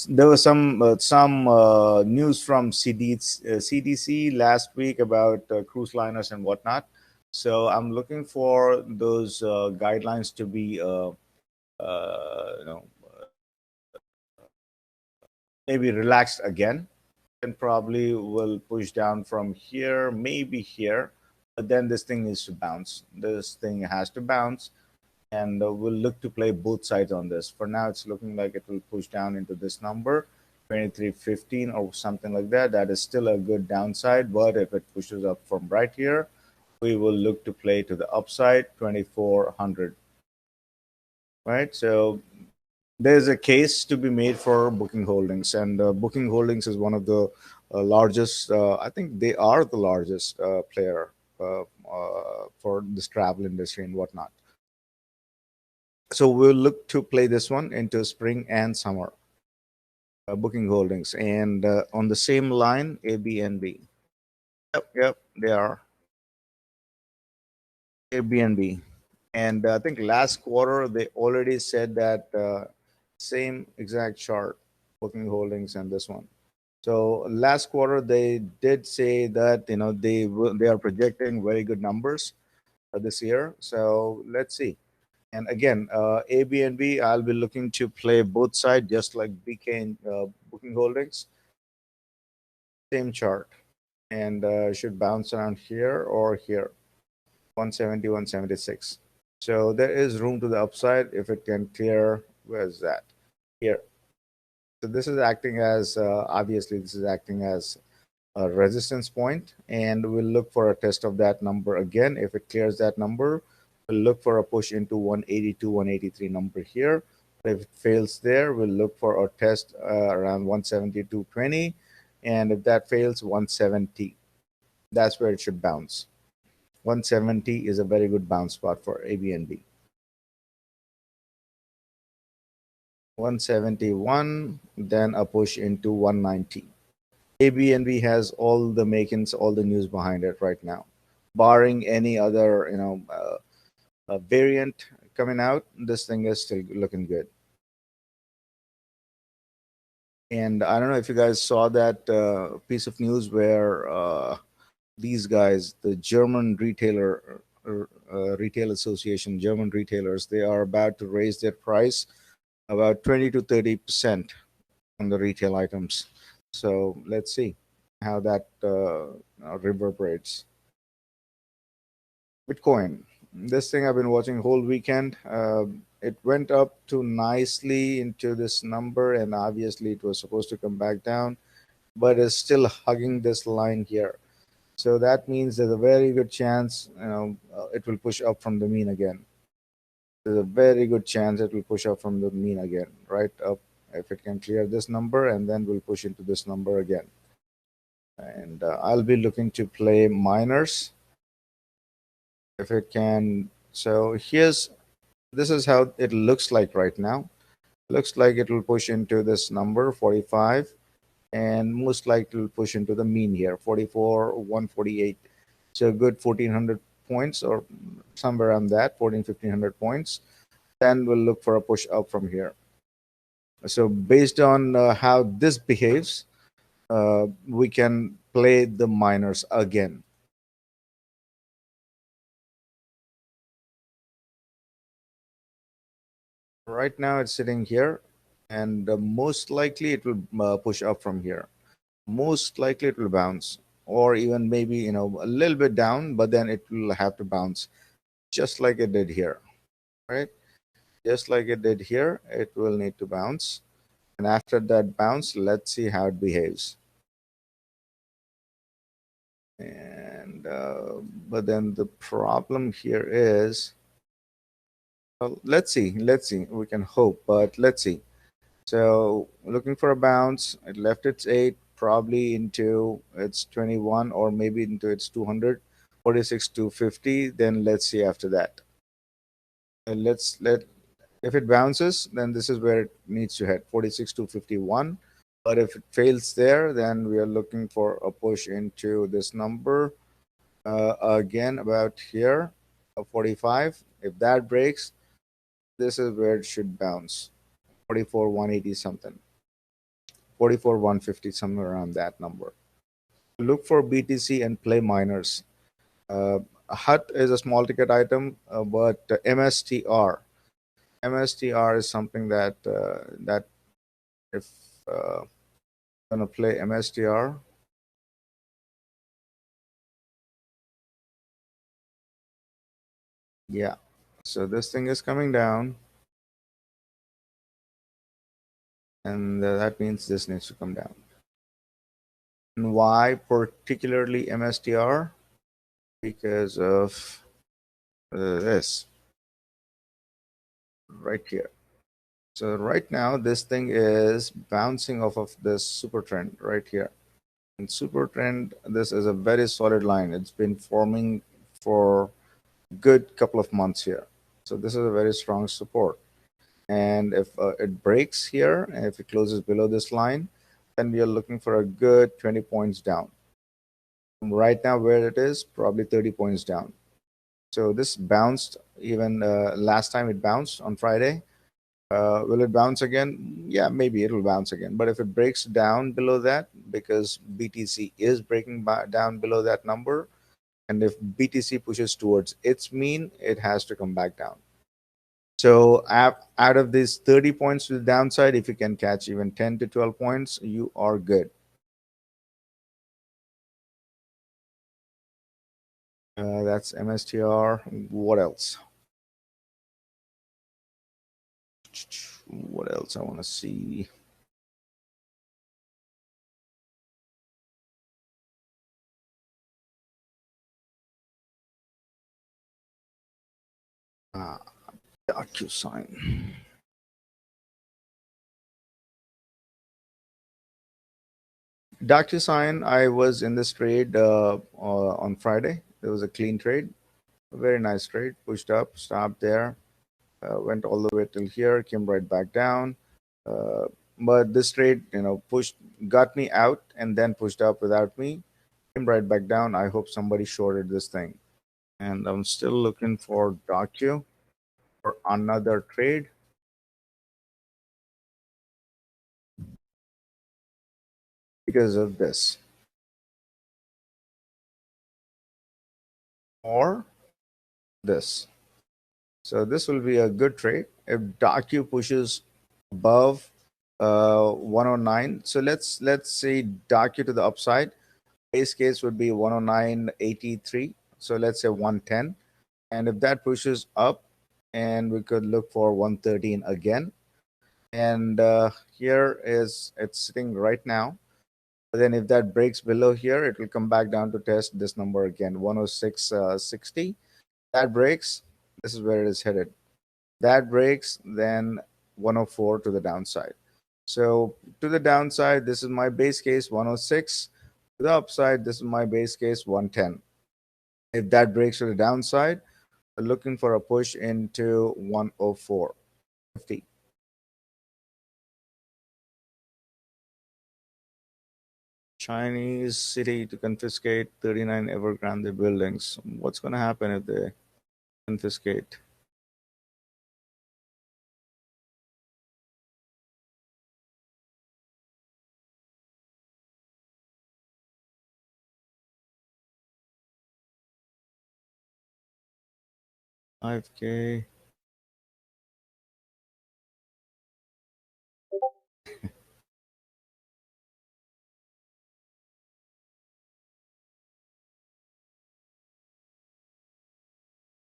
There was some news from CDC last week about cruise liners and whatnot. So I'm looking for those guidelines to be you know maybe relaxed again, and probably will push down from here, maybe here. But then this thing needs to bounce. This thing has to bounce, and we'll look to play both sides on this. For now, it's looking like it will push down into this number, 23.15 or something like that. That is still a good downside, but if it pushes up from right here, we will look to play to the upside, 2400. Right? So there's a case to be made for Booking Holdings, and Booking Holdings is one of the largest. I think they are the largest player for this travel industry and whatnot. So we'll look to play this one into spring and summer. Booking Holdings, and on the same line, Airbnb. Yep, yep, they are Airbnb. And I think last quarter they already said that same exact chart, Booking Holdings and this one. So last quarter they did say that they are projecting very good numbers this year. So let's see. And again, Airbnb, I'll be looking to play both sides, just like BK and Booking Holdings. Same chart, and should bounce around here or here, 170, 176. So there is room to the upside if it can clear. Where's that? Here. So this is acting as obviously this is acting as a resistance point, and we'll look for a test of that number again. If it clears that number, we'll look for a push into 182, 183 number here. If it fails there, we'll look for a test around 172.20, and if that fails, 170. That's where it should bounce. 170 is a very good bounce spot for Airbnb. 171, then a push into 190. Airbnb has all the makings, all the news behind it right now. Barring any other, variant coming out, this thing is still looking good. And I don't know if you guys saw that piece of news where these guys, the German retail association, German retailers, they are about to raise their price about 20 to 30% on the retail items. So let's see how that reverberates. Bitcoin. This thing I've been watching whole weekend. It went up to nicely into this number, and obviously it was supposed to come back down, but it's still hugging this line here. So that means there's a very good chance, it will push up from the mean again. There's a very good chance it will push up from the mean again, right up. If it can clear this number, and then we'll push into this number again. And I'll be looking to play minors if it can. So this is how it looks like right now. Looks like it will push into this number 45, and most likely will push into the mean here 44 148. So good 1400 points, or somewhere around that 14 1500 points. Then we'll look for a push up from here. So based on how this behaves, we can play the minors again. Right now it's sitting here, and most likely it will push up from here. Most likely it will bounce, or even maybe a little bit down, but then it will have to bounce, just like it did here, right? Just like it did here, it will need to bounce. And after that bounce, let's see how it behaves. And but then the problem here is, well, let's see, we can hope, but let's see. So looking for a bounce, it left its 8 probably into its 21, or maybe into its 200, 46 to 50. Then let's see after that. Let's let If it bounces, then this is where it needs to head, 46 to 51. But if it fails there, then we are looking for a push into this number again about here, 45. If that breaks, this is where it should bounce, 44 180 something, 44 150, somewhere around that number. Look for BTC and play miners. HUT is a small ticket item, but MSTR is something that if gonna play MSTR, yeah. So this thing is coming down, and that means this needs to come down. And why particularly MSTR? Because of this right here. So right now this thing is bouncing off of this super trend right here. And super trend, this is a very solid line. It's been forming for a good couple of months here. So this is a very strong support. And if it breaks here, and if it closes below this line, then we are looking for a good 20 points down. Right now where it is, probably 30 points down. So this bounced even last time it bounced on Friday. Will it bounce again? Yeah, maybe it will bounce again. But if it breaks down below that, because BTC is breaking down below that number, and if BTC pushes towards its mean, it has to come back down. So out of these 30 points to the downside, if you can catch even 10 to 12 points, you are good. That's MSTR. What else? What else I want to see? Ah, DocuSign. DocuSign, I was in this trade on Friday. There was a clean trade, a very nice trade. Pushed up, stopped there, went all the way till here, came right back down. Uh, but this trade, pushed, got me out, and then pushed up without me, came right back down. I hope somebody shorted this thing. And I'm still looking for Docu for another trade because of this, or this. So this will be a good trade if Docu pushes above 109. So let's say Docu to the upside. Base case would be 109.83. So let's say 110. And if that pushes up, and we could look for 113 again. And here is it's sitting right now. But then if that breaks below here, it will come back down to test this number again, 106.60. That breaks, this is where it is headed. That breaks, then 104 to the downside. So to the downside, this is my base case 106. To the upside, this is my base case 110. If that breaks to the downside, we're looking for a push into 104.50. Chinese city to confiscate 39 Evergrande buildings. What's going to happen if they confiscate? $5K.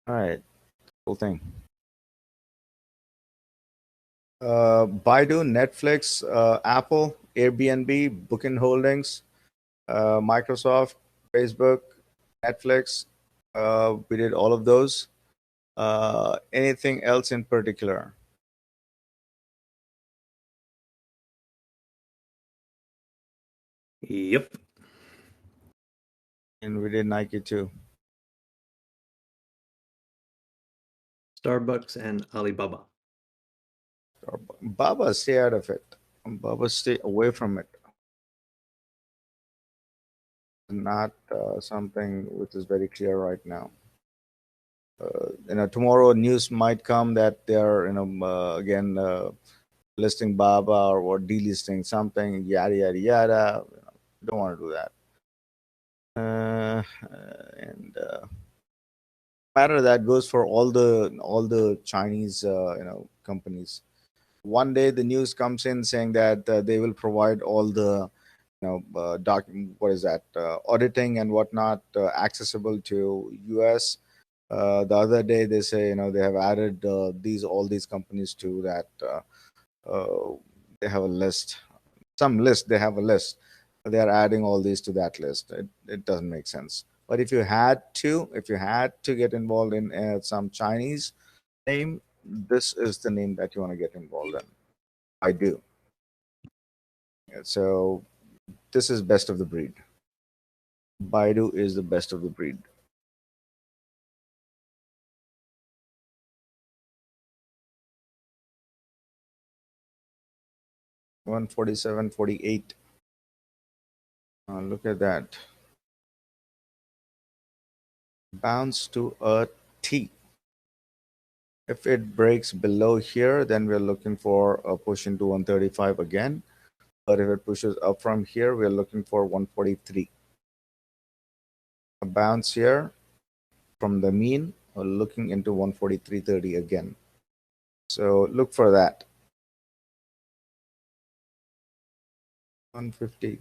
All right, cool thing. Baidu, Netflix, Apple, Airbnb, Booking Holdings, Microsoft, Facebook, Netflix. We did all of those. Anything else in particular? Yep. And we did Nike too. Starbucks and Alibaba. Baba, stay out of it. Baba, stay away from it. Not something which is very clear right now. Tomorrow news might come that they're, again listing Baba or delisting something, yada yada yada. Don't want to do that. And matter that goes for all the Chinese companies. One day the news comes in saying that they will provide all the what is that auditing and whatnot accessible to US. The other day they say they have added all these companies to that. They have a list, some list. They have a list. They are adding all these to that list. It doesn't make sense. But if you had to get involved in some Chinese name, this is the name that you want to get involved in. I do. So this is best of the breed. Baidu is the best of the breed. One 47.48. Look at that. Bounce to a T. If it breaks below here, then we're looking for a push into 135 again. But if it pushes up from here, we're looking for 143. A bounce here from the mean, looking into 143.30 again. So look for that. 150.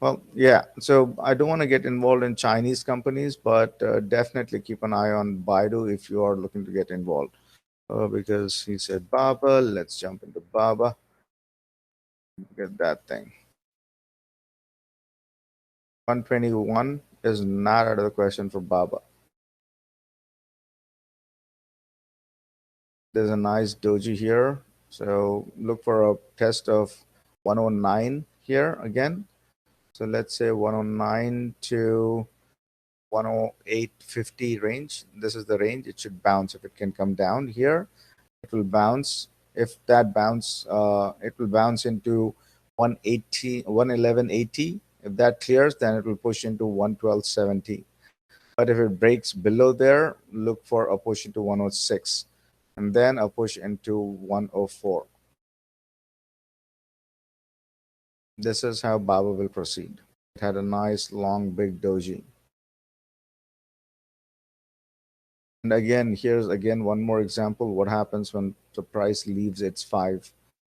Well, yeah. So I don't want to get involved in Chinese companies, but definitely keep an eye on Baidu if you are looking to get involved. Because he said Baba. Let's jump into Baba. Get that thing. 121 is not out of the question for Baba. There's a nice doji here. So look for a test of 109 here again. So let's say 109 to 108.50 range. This is the range. It should bounce. If it can come down here, it will bounce. If that bounce, it will bounce into 180, 111.80. If that clears, then it will push into 112.70. But if it breaks below there, look for a push into 106 and then a push into 104. This is how Baba will proceed. It had a nice long big doji. And again, here's again one more example. What happens when the price leaves its 5?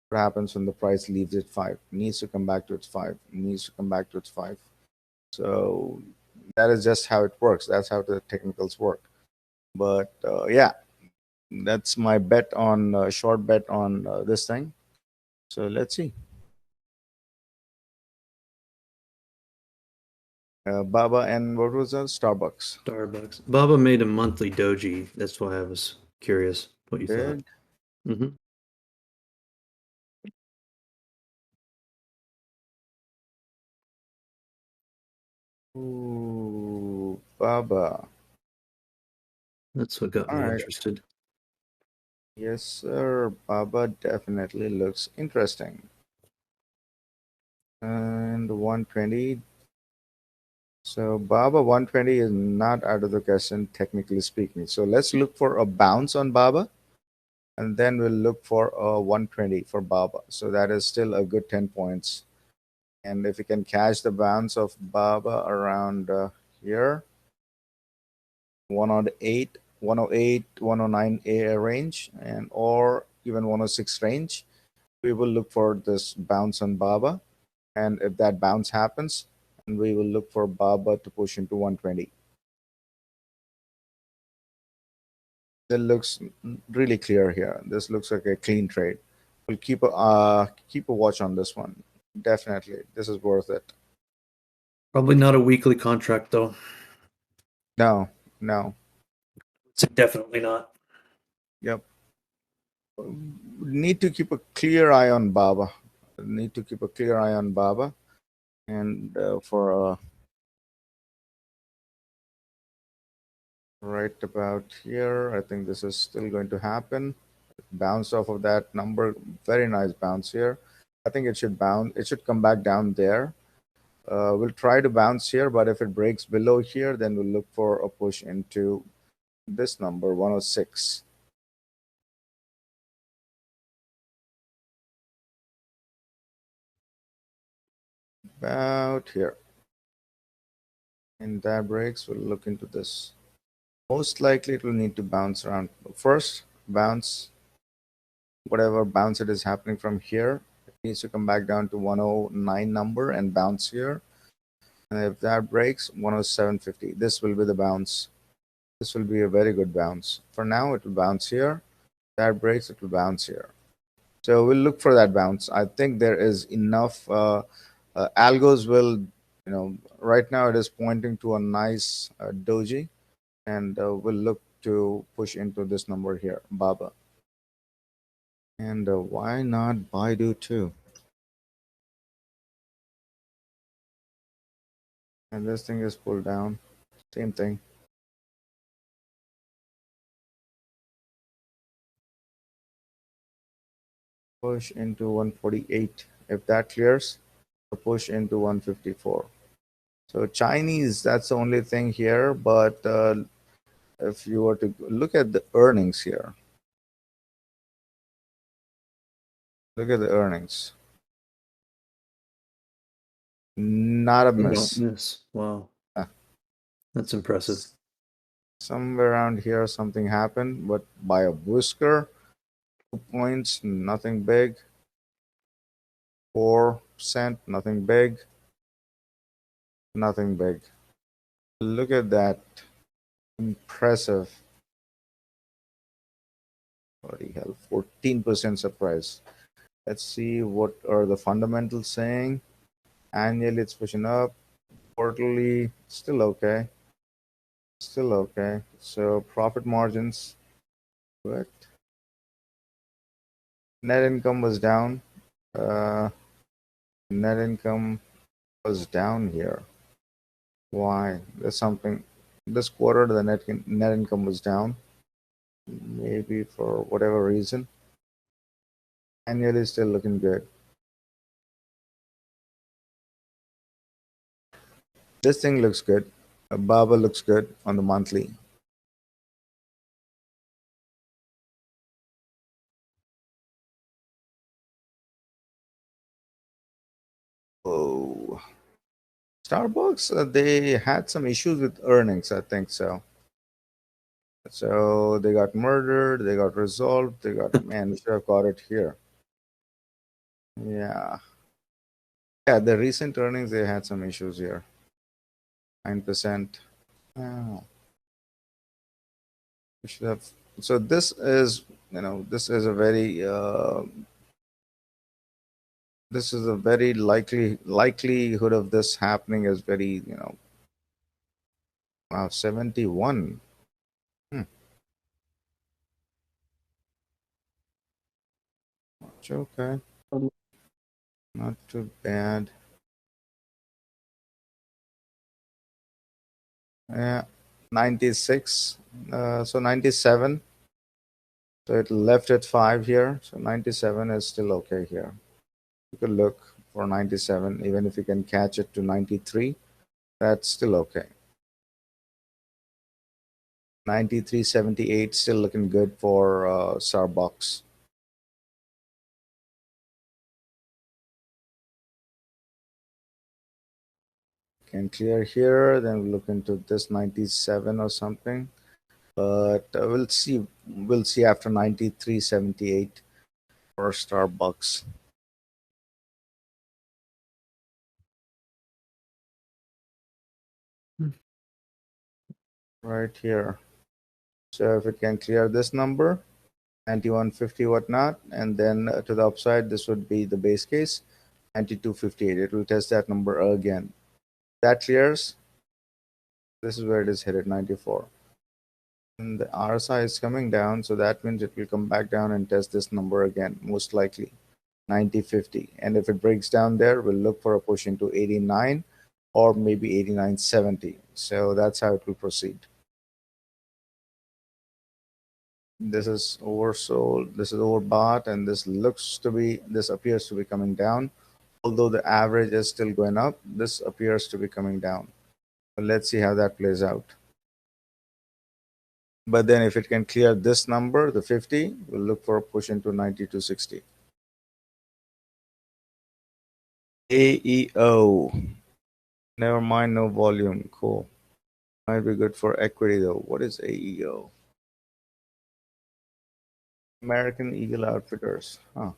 What happens when the price leaves its 5? It needs to come back to its 5. It needs to come back to its 5. So that is just how it works. That's how the technicals work. But yeah, that's my bet on short bet on this thing. So let's see. Baba and what was that? Starbucks. Starbucks. Baba made a monthly doji. That's why I was curious what you thought. Did. Hmm. Ooh, Baba. That's what got All me right. interested. Yes, sir. Baba definitely looks interesting. And 120. So Baba 120 is not out of the question, technically speaking. So let's look for a bounce on Baba, and then we'll look for a 120 for Baba. So that is still a good 10 points. And if you can catch the bounce of Baba around here, 108, 108, 109 a range, and or even 106 range, we will look for this bounce on Baba. And if that bounce happens, and we will look for Baba to push into 120. It looks really clear here. This looks like a clean trade. We'll keep a watch on this one. Definitely, this is worth it. Probably not a weekly contract though. No, no, So definitely not. yep. Need to keep a clear eye on Baba. Need to keep a clear eye on Baba, and for right about here, I think this is still going to happen. Bounce off of that number, very nice bounce here. I think it should bounce. It should come back down there. We'll try to bounce here, but if it breaks below here, then we'll look for a push into this number, 106. About here. And that breaks, we'll look into this. Most likely it will need to bounce around. First, bounce, whatever bounce it is happening from here, it needs to come back down to 109 number and bounce here. And if that breaks, 107.50. This will be the bounce. This will be a very good bounce. For now, it will bounce here. That breaks, it will bounce here. So we'll look for that bounce. I think there is enough. Algos will, right now it is pointing to a nice doji, and we'll look to push into this number here, Baba. And why not Baidu too? And this thing is pulled down. Same thing. Push into 148. If that clears, a push into 154. So Chinese, that's the only thing here. But if you were to look at the earnings here, look at the earnings. Not a About miss. this. Wow. Uh, That's impressive. Somewhere around here, something happened, but by a whisker, 2 points, nothing big. 4%, nothing big. Nothing big. Look at that. Impressive. Bloody hell. 14% surprise. Let's see what are the fundamentals saying. Annually, it's pushing up. Quarterly, still okay. Still okay. So profit margins, good. Net income was down. Uh, Net income was down here. Why? There's something. This quarter, the net income was down. Maybe for whatever reason. Annually, still looking good. This thing looks good. Baba looks good on the monthly. Oh, Starbucks, they had some issues with earnings, I think so. So they got murdered, they got resolved, they got, man, we should have got it here. Yeah. Yeah, the recent earnings, they had some issues here. 9%. Oh, we should have. So this is, this is a very, this is a very likelihood of this happening is very, Wow, 71. Hmm. It's okay. Not too bad. Yeah, 96. So 97. So it left at 5 here. So 97 is still okay here. You could look for 97, even if you can catch it to 93. That's still okay. 93.78 still looking good for Starbucks. Can clear here, then we look into this 97 or something. But we'll see. We'll see after 93.78 for Starbucks. Right here. So if it can clear this number, 91.50 whatnot, and then to the upside, this would be the base case, 92.58. It will test that number again. That clears. This is where it is hit at 94. And the RSI is coming down, so that means it will come back down and test this number again, most likely 90.50. And if it breaks down there, we'll look for a push into 89 or maybe 89.70. So that's how it will proceed. This is oversold, this is overbought, and this appears to be coming down. Although the average is still going up, this appears to be coming down. But let's see how that plays out. But then if it can clear this number, the 50, we'll look for a push into 92.60. AEO. Never mind, no volume. Cool. Might be good for equity though. What is AEO? American Eagle Outfitters. Huh.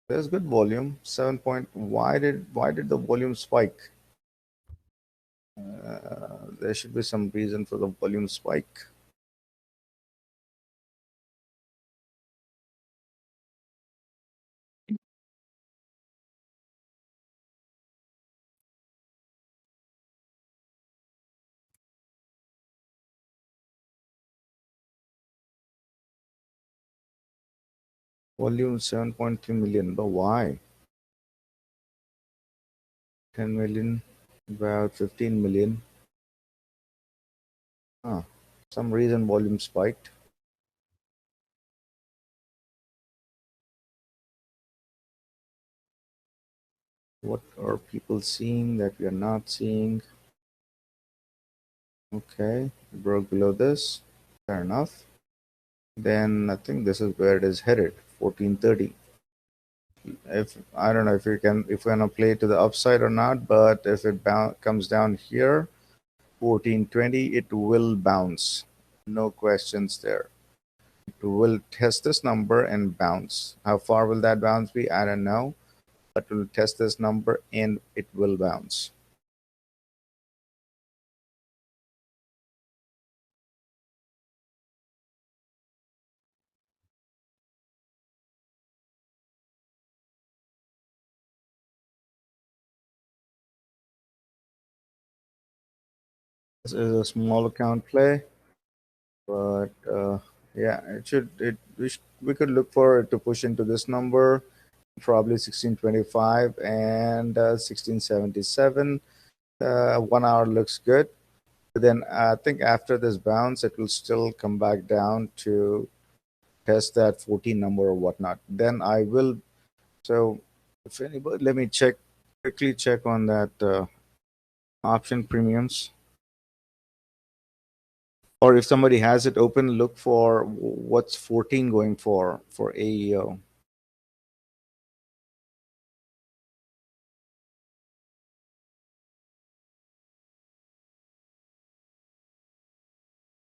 There's good volume. 7 point. Why did the volume spike? There should be some reason for the volume spike. Volume 7.3 million. But why? 10 million, about 15 million. Huh. Some reason volume spiked. What are people seeing that we are not seeing? Okay, broke below this. Fair enough. Then I think this is where it is headed. 1430. If I don't know if we're gonna play to the upside or not, but if it comes down here, 1420, it will bounce. No questions there. It will test this number and bounce. How far will that bounce be? I don't know, but we'll test this number and it will bounce. This is a small account play, but yeah, it should. We could look for it to push into this number, probably 1625 and 1677. 1 hour looks good. But then I think after this bounce, it will still come back down to test that 14 number or whatnot. Then I will. So if anybody, let me quickly check on that option premiums. Or if somebody has it open, look for what's 14 going for AEO.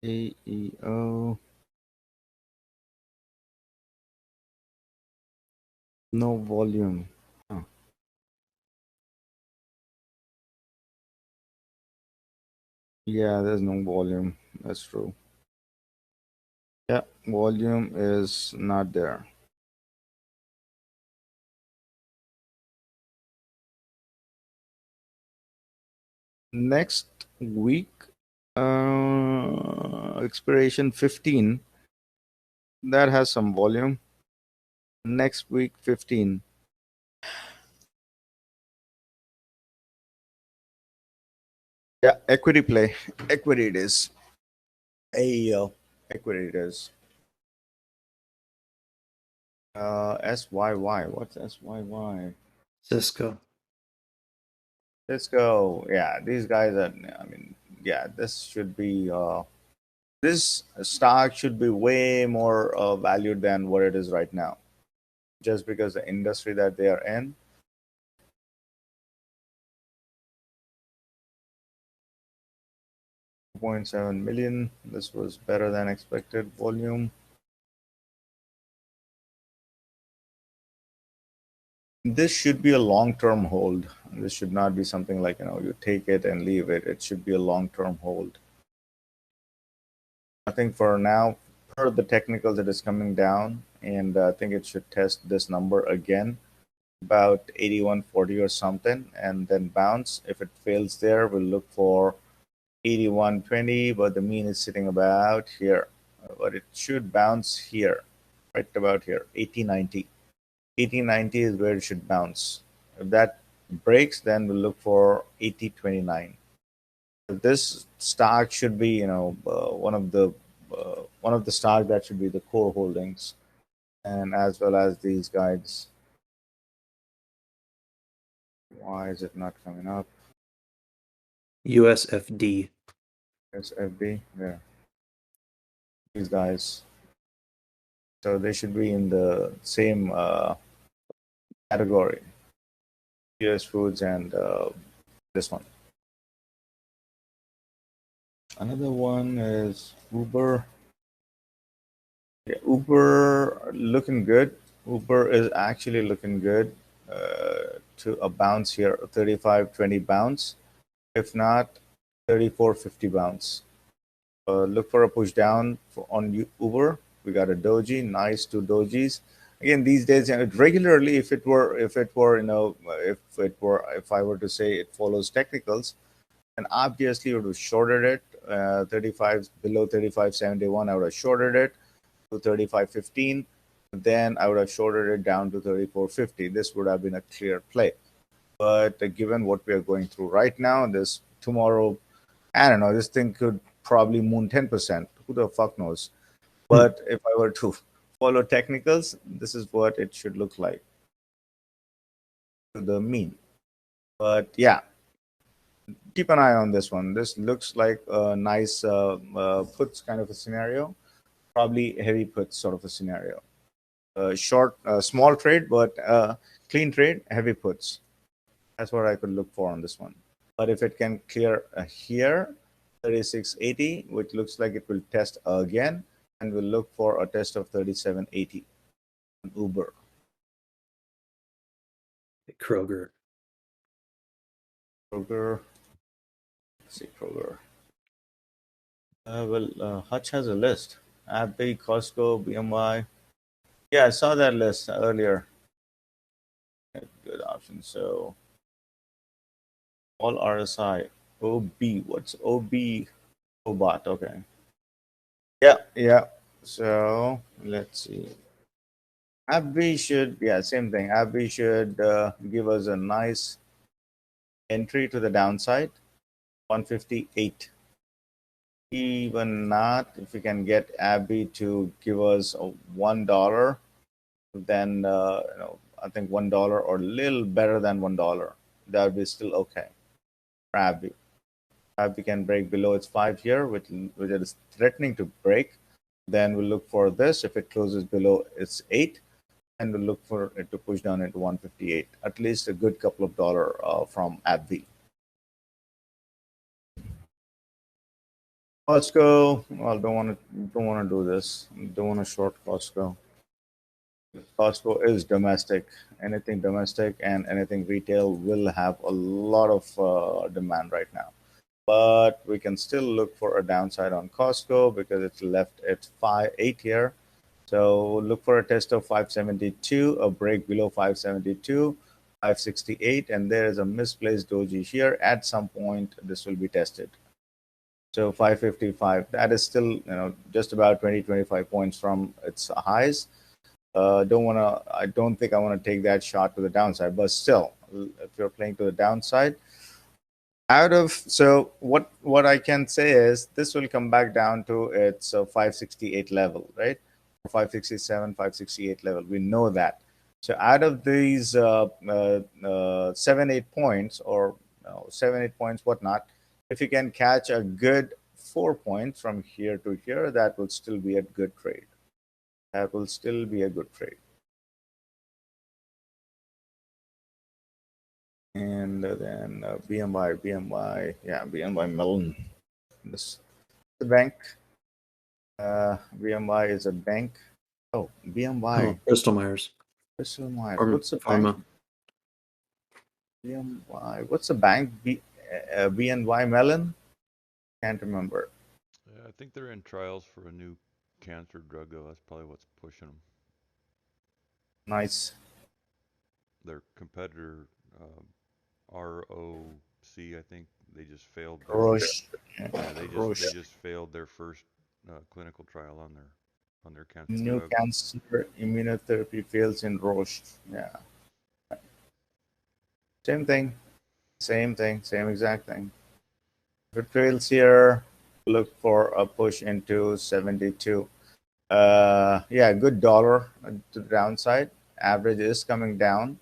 AEO. No volume. Huh. Yeah, there's no volume. That's true. Yeah, volume is not there. Next Week expiration 15. That has some volume. Next week 15. Yeah, equity play. Equity it is. Equity it is. SYY. What's SYY? Cisco. Let's go. Yeah, these guys are. I mean, yeah, this should be. This stock should be way more valued than what it is right now, just because the industry that they are in. 2.7 million. This was better than expected volume. This should be a long-term hold. This should not be something like, you take it and leave it. It should be a long-term hold. I think for now, per the technicals, it is coming down, and I think it should test this number again, about 81.40 or something, and then bounce. If it fails there, we'll look for 81.20, but the mean is sitting about here. But it should bounce here, right about here, 80.90. 80.90 is where it should bounce. If that breaks, then we'll look for 80.29. This stock should be, one of the stocks that should be the core holdings, and as well as these guides. Why is it not coming up? USFD. SFD, yeah, these guys. So they should be in the same category. US Foods and this one. Another one is Uber. Yeah, Uber looking good. Uber is actually looking good to a bounce here, a 35.20 bounce. If not, 34.50 bounce. Look for a push down on Uber. We got a doji, nice two dojis. Again, these days, regularly, if I were to say it follows technicals, and obviously, would have shorted it. 35 below 35.71, I would have shorted it to 35.15. Then I would have shorted it down to 34.50. This would have been a clear play. But given what we are going through right now, this tomorrow, I don't know, this thing could probably moon 10%. Who the fuck knows? But if I were to follow technicals, this is what it should look like to the mean. But yeah, keep an eye on this one. This looks like a nice puts kind of a scenario, probably heavy puts sort of a scenario. Short, small trade, but clean trade, heavy puts. That's what I could look for on this one. But if it can clear here, 36.80, which looks like it will test again, and we'll look for a test of 37.80 on Uber. Kroger. Kroger. Let's see, Kroger. Hutch has a list. Abbey, Costco, BMI. Yeah, I saw that list earlier. Good option. So, all RSI. OB. What's OB? Obot. Okay. Yeah, yeah. So, let's see. Abbey should, yeah, same thing. Abbey should give us a nice entry to the downside, 158. Even not, if we can get Abbey to give us a $1, then I think $1 or a little better than $1. That would be still okay for Abbey. Abbey can break below its 5 here, which it is threatening to break. Then we'll look for this. If it closes below its 8, and we'll look for it to push down into 158. At least a good couple of dollars from AbbVie. Costco, well, don't want to do this. Don't want to short Costco. Costco is domestic. Anything domestic and anything retail will have a lot of demand right now. But we can still look for a downside on Costco because it's left at 8 here. So look for a test of 572, a break below 572, 568, and there is a misplaced doji here. At some point, this will be tested. So 555, that is still, just about 20, 25 points from its highs. I don't think I want to take that shot to the downside, but still, if you're playing to the downside, so what I can say is this will come back down to its 568 level, right? 567, 568 level. We know that. So out of these 7, 8 points, or 7, 8 points, whatnot, if you can catch a good 4 points from here to here, that will still be a good trade. That will still be a good trade. And then BNY, yeah, BNY Mellon. This the bank. BMY is a bank. Oh, BMY. Oh, Bristol Myers. Bristol Myers. Pharma. What's the bank? Pharma. BMY. What's the bank? BNY Mellon? Can't remember. Yeah, I think they're in trials for a new cancer drug, though. That's probably what's pushing them. Nice. Their competitor, ROC, I think they just failed. Roche. Yeah, they Roche. just failed their first clinical trial on their cancer New drug. cancer immunotherapy fails in Roche. Yeah. Same thing. Same thing. Same exact thing. If it fails here, look for a push into 72. Yeah, good dollar to the downside. Average is coming down,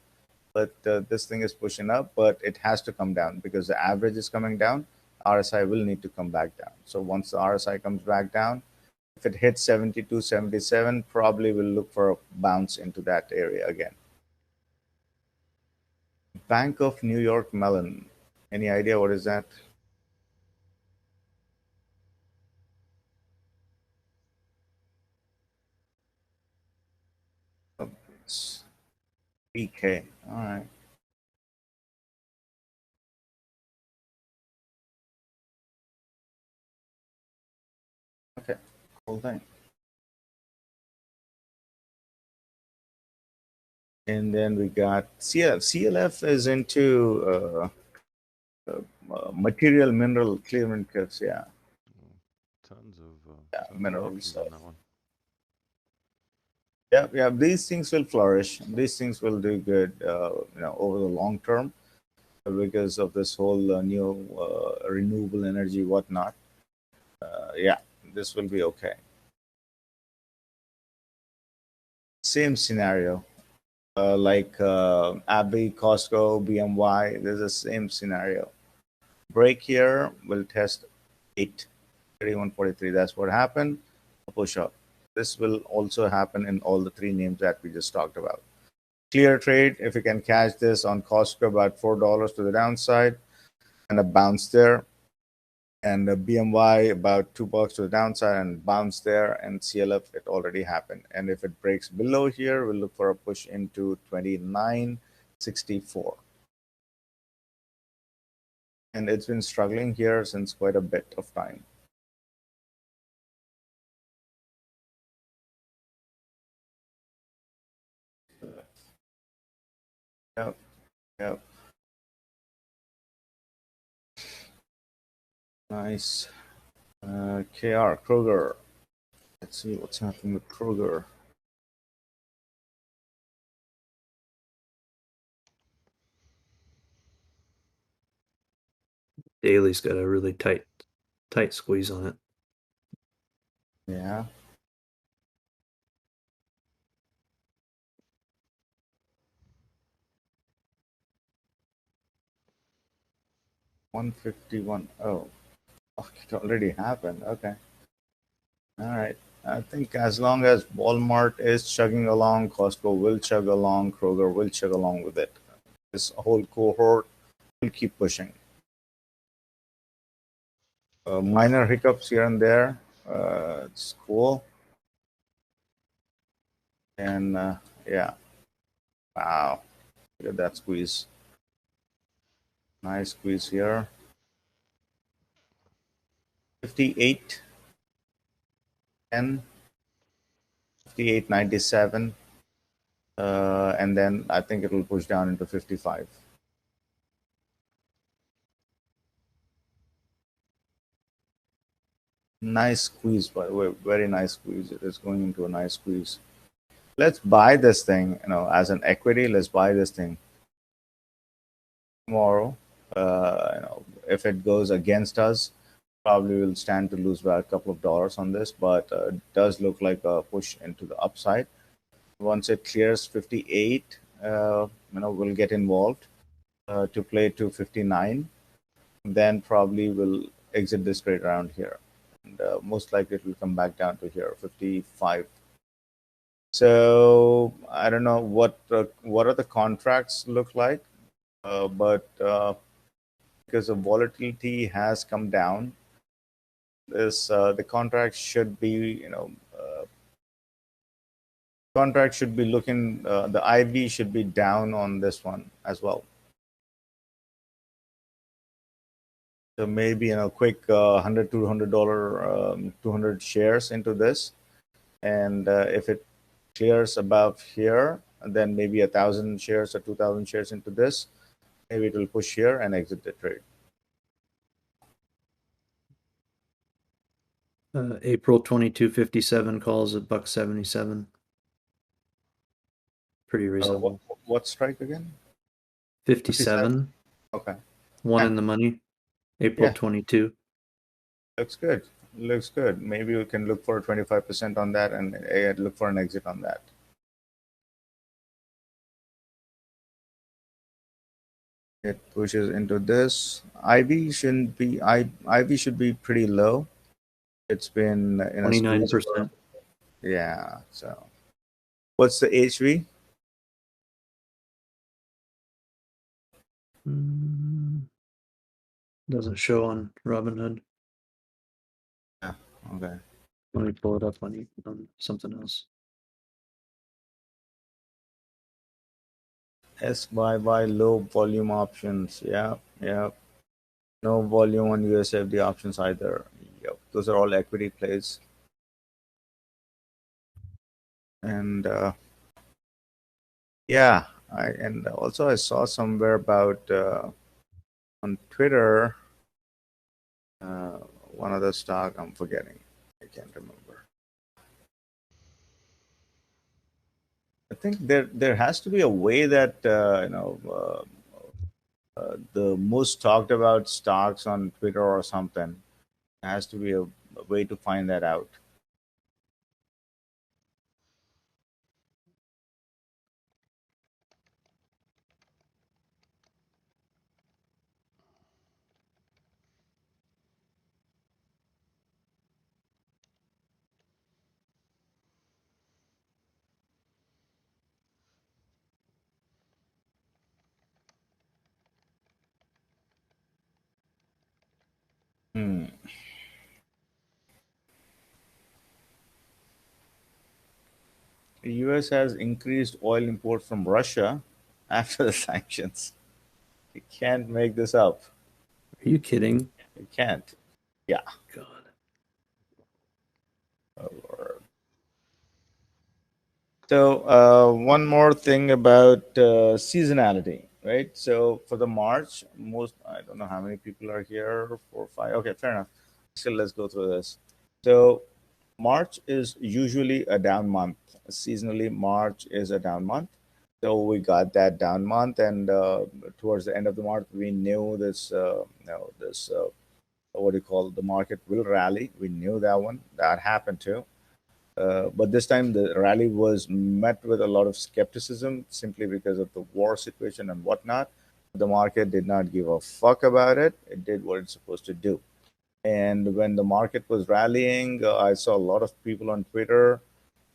but this thing is pushing up, but it has to come down because the average is coming down. RSI will need to come back down. So once the RSI comes back down, if it hits 72, 77, probably we'll look for a bounce into that area again. Bank of New York Mellon. Any idea what is that? Oh, it's BK. All right. Okay. Cool thing. And then we got CLF. CLF is into material mineral clearance kits. Yeah. Tons Yeah, of mineral options stuff. on that one. Yeah, yeah. These things will flourish. These things will do good, over the long term because of this whole new renewable energy, whatnot. Yeah, this will be okay. Same scenario, like Abbey, Costco, BMY. There's the same scenario. Break here will test 831.43. That's what happened. A push up. This will also happen in all the three names that we just talked about. Clear trade, if you can catch this on Costco, about $4 to the downside and a bounce there. And the BMY about $2 to the downside and bounce there. And CLF, it already happened. And if it breaks below here, we'll look for a push into 29.64. And it's been struggling here since quite a bit of time. Yep, yep. Nice. KR, Kroger. Let's see what's happening with Kroger. Daly's got a really tight squeeze on it. Yeah. $151. Oh, it already happened. Okay. All right. I think as long as Walmart is chugging along, Costco will chug along, Kroger will chug along with it. This whole cohort will keep pushing. Minor hiccups here and there. It's cool. And yeah. Wow. Look at that squeeze. Nice squeeze here. 58, 10, 58.97. And then I think it will push down into 55. Nice squeeze, by the way. Very nice squeeze. It is going into a nice squeeze. Let's buy this thing, as an equity. Let's buy this thing tomorrow. If it goes against us, probably will stand to lose by a couple of dollars on this, but it does look like a push into the upside. Once it clears 58, we'll get involved to play to 59. Then probably we'll exit this trade around here. And most likely it will come back down to here, 55. So I don't know what are the contracts look like, but because the volatility has come down, this the contract should be contract should be looking the IV should be down on this one as well. So maybe quick $100 $200 200 shares into this, and if it clears above here, then maybe 1,000 shares or 2,000 shares into this. Maybe it will push here and exit the trade. April 22.57 calls at $1.77. Pretty reasonable. What strike again? 57. Okay. One Yeah. in the money. April Yeah. 22. Looks good. Looks good. Maybe we can look for 25% on that and look for an exit on that. It pushes into this. IV shouldn't be. IV should be pretty low. It's been in a squeeze. 29%. Yeah. So, what's the HV? Doesn't show on Robinhood. Yeah. Okay. Let me pull it up on something else. SYY low volume options. Yeah. Yeah. No volume on USFD options either. Yep. Those are all equity plays. And yeah, and also I saw somewhere about on Twitter one other stock I'm forgetting. I can't remember. I think there has to be a way that the most talked about stocks on Twitter or something. There has to be a way to find that out. The U.S. has increased oil imports from Russia after the sanctions. You can't make this up. Are you kidding? You can't. Yeah. God. Oh, Lord. So one more thing about seasonality, right? So for the March, I don't know how many people are here, 4 or 5. Okay, fair enough. Still, let's go through this. So March is usually a down month. Seasonally, March is a down month. So we got that down month, and towards the end of the month, we knew this. What do you call the market will rally? We knew that one. That happened too. But this time the rally was met with a lot of skepticism simply because of the war situation and whatnot. The market did not give a fuck about it. It did what it's supposed to do. And when the market was rallying, I saw a lot of people on Twitter,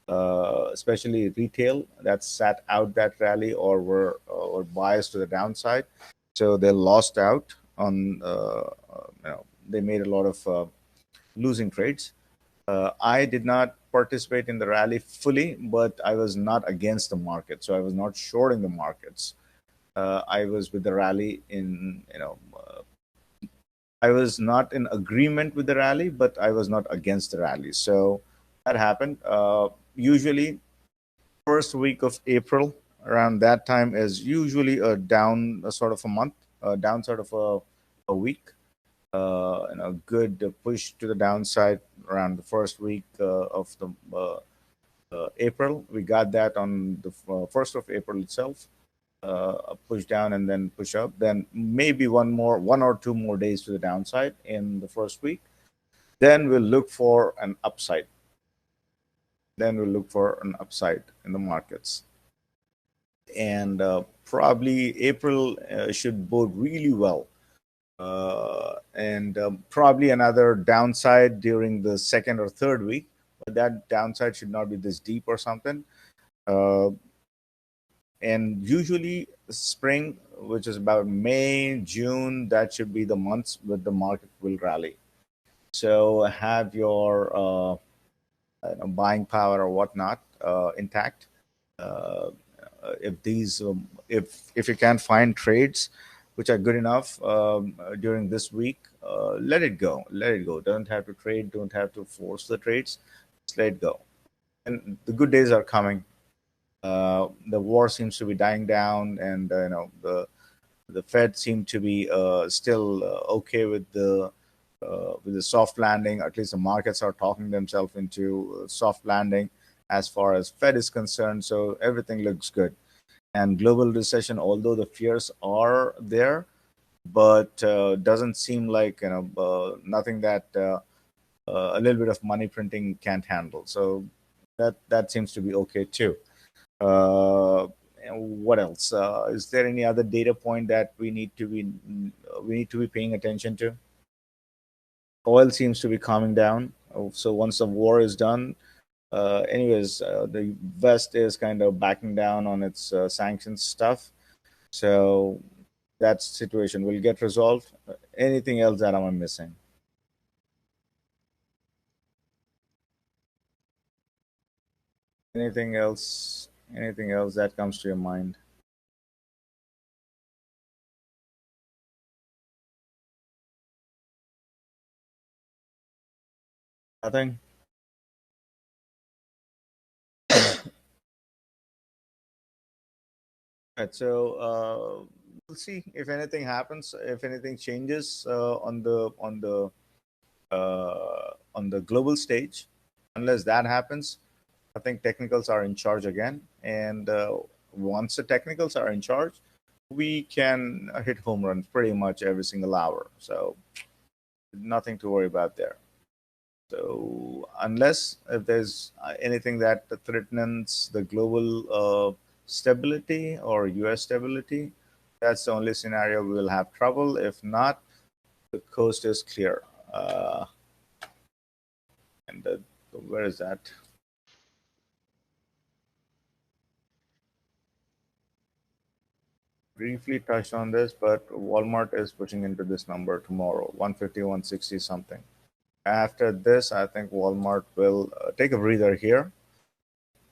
especially retail, that sat out that rally or biased to the downside. So they lost out on. They made a lot of losing trades. I did not participate in the rally fully, but I was not against the market, so I was not shorting the markets. I was with the rally I was not in agreement with the rally, but I was not against the rally. So that happened. Usually, first week of April, around that time, is usually a down a sort of a month, a down sort of a week. A good push to the downside around the first week of the April. We got that on the 1st of April itself. Push down and then push up. Then maybe one or two more days to the downside in the first week. Then we'll look for an upside. Then we'll look for an upside in the markets. And probably April should bode really well. And probably another downside during the second or third week, but that downside should not be this deep or something. And usually spring, which is about May, June, that should be the months where the market will rally. So have your buying power or whatnot intact. If you can find trades which are good enough during this week, let it go. Let it go. Don't have to trade. Don't have to force the trades. Just let it go. And the good days are coming. The war seems to be dying down, and the Fed seem to be still okay with the soft landing. At least the markets are talking themselves into soft landing as far as Fed is concerned. So everything looks good. And global recession, although the fears are there, but doesn't seem like nothing that a little bit of money printing can't handle. So that seems to be okay too. And what else? Is there any other data point that we need to be paying attention to? Oil seems to be calming down. So once the war is done, the West is kind of backing down on its sanctions stuff. So that situation will get resolved. Anything else that I'm missing? Anything else? Anything else that comes to your mind? Nothing? Right, so we'll see if anything happens, if anything changes on the global stage. Unless that happens, I think technicals are in charge again. And once the technicals are in charge, we can hit home runs pretty much every single hour. So nothing to worry about there. So unless if there's anything that threatens the global stability or U.S. stability, that's the only scenario we will have trouble. If not, the coast is clear. And where is that? Briefly touched on this, but Walmart is pushing into this number tomorrow, 150, 160 something. After this, I think Walmart will take a breather here.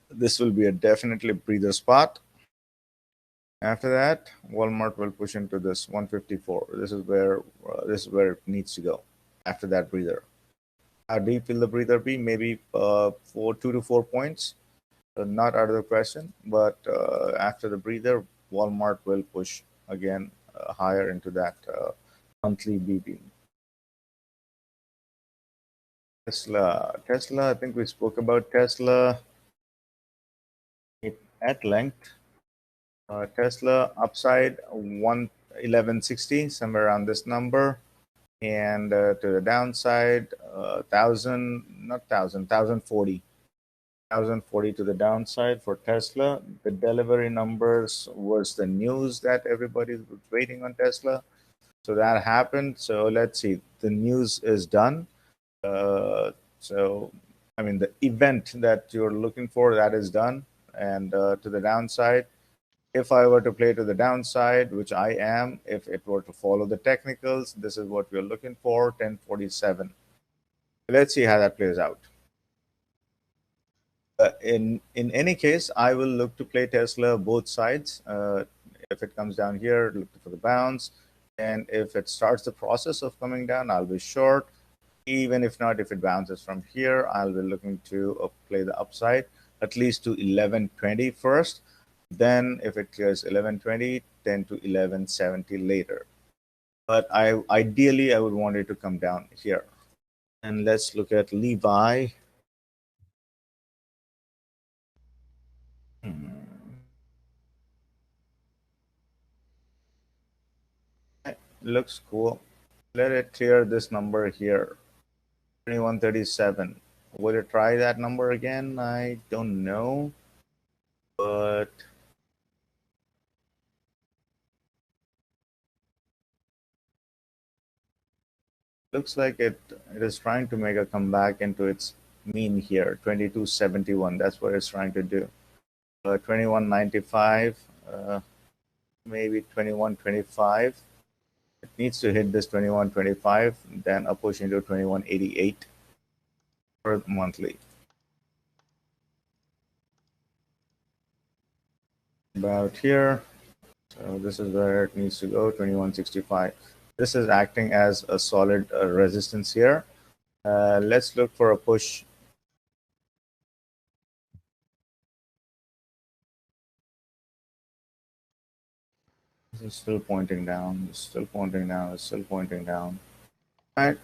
This will be a definitely breather spot. After that, Walmart will push into this 154. This is where it needs to go. After that breather, how deep will the breather be? Maybe 2 to 4 points. Not out of the question. But after the breather, Walmart will push again higher into that monthly BB. Tesla. I think we spoke about Tesla at length. Tesla upside 11160, somewhere around this number, and to the downside 1040 to the downside for Tesla. The delivery numbers was the news that everybody was waiting on Tesla. So that happened. So let's see. The news is done. So I mean, the event that you're looking for, that is done. And to the downside, if I were to play to the downside, which I am, if it were to follow the technicals, this is what we're looking for, 1047. Let's see how that plays out. In any case, I will look to play Tesla both sides. If it comes down here, look for the bounce. And if it starts the process of coming down, I'll be short. Even if not, if it bounces from here, I'll be looking to play the upside, at least to 1120 first. Then if it clears 1120, 10 to 1170 later. But ideally, I would want it to come down here. And let's look at Levi. Looks cool. Let it clear this number here, 2137. Will it try that number again? I don't know, but looks like it is trying to make a comeback into its mean here, 2271. That's what it's trying to do. 2195, maybe 2125. It needs to hit this 2125, then a push into 2188 for monthly. About here. So this is where it needs to go, 2165. This is acting as a solid resistance here. Let's look for a push. This is still pointing down. It's still pointing down. It's still pointing down. All right.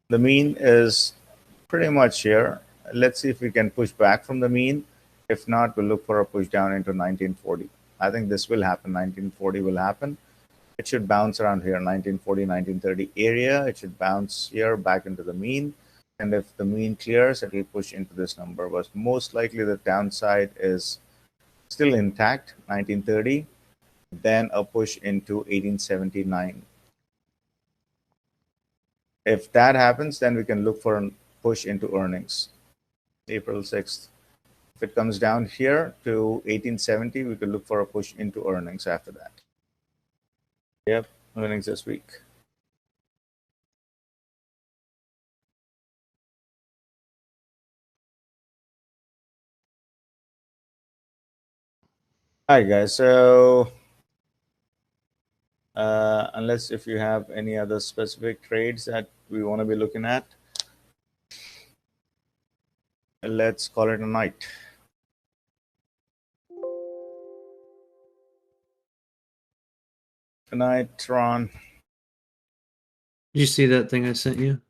The mean is pretty much here. Let's see if we can push back from the mean. If not, we'll look for a push down into 1940. I think this will happen. 1940 will happen. It should bounce around here, 1940, 1930 area. It should bounce here back into the mean. And if the mean clears, it will push into this number. But most likely the downside is still intact, 1930, then a push into 1879. If that happens, then we can look for a push into earnings, April 6th. If it comes down here to 1870, we could look for a push into earnings after that. Yep, earnings this week. All right, guys. So, unless if you have any other specific trades that we want to be looking at, let's call it a night. Good night, Ron. Did you see that thing I sent you?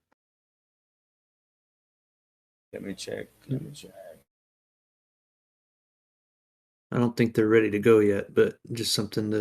Let me check. Let me check. I don't think they're ready to go yet, but just something to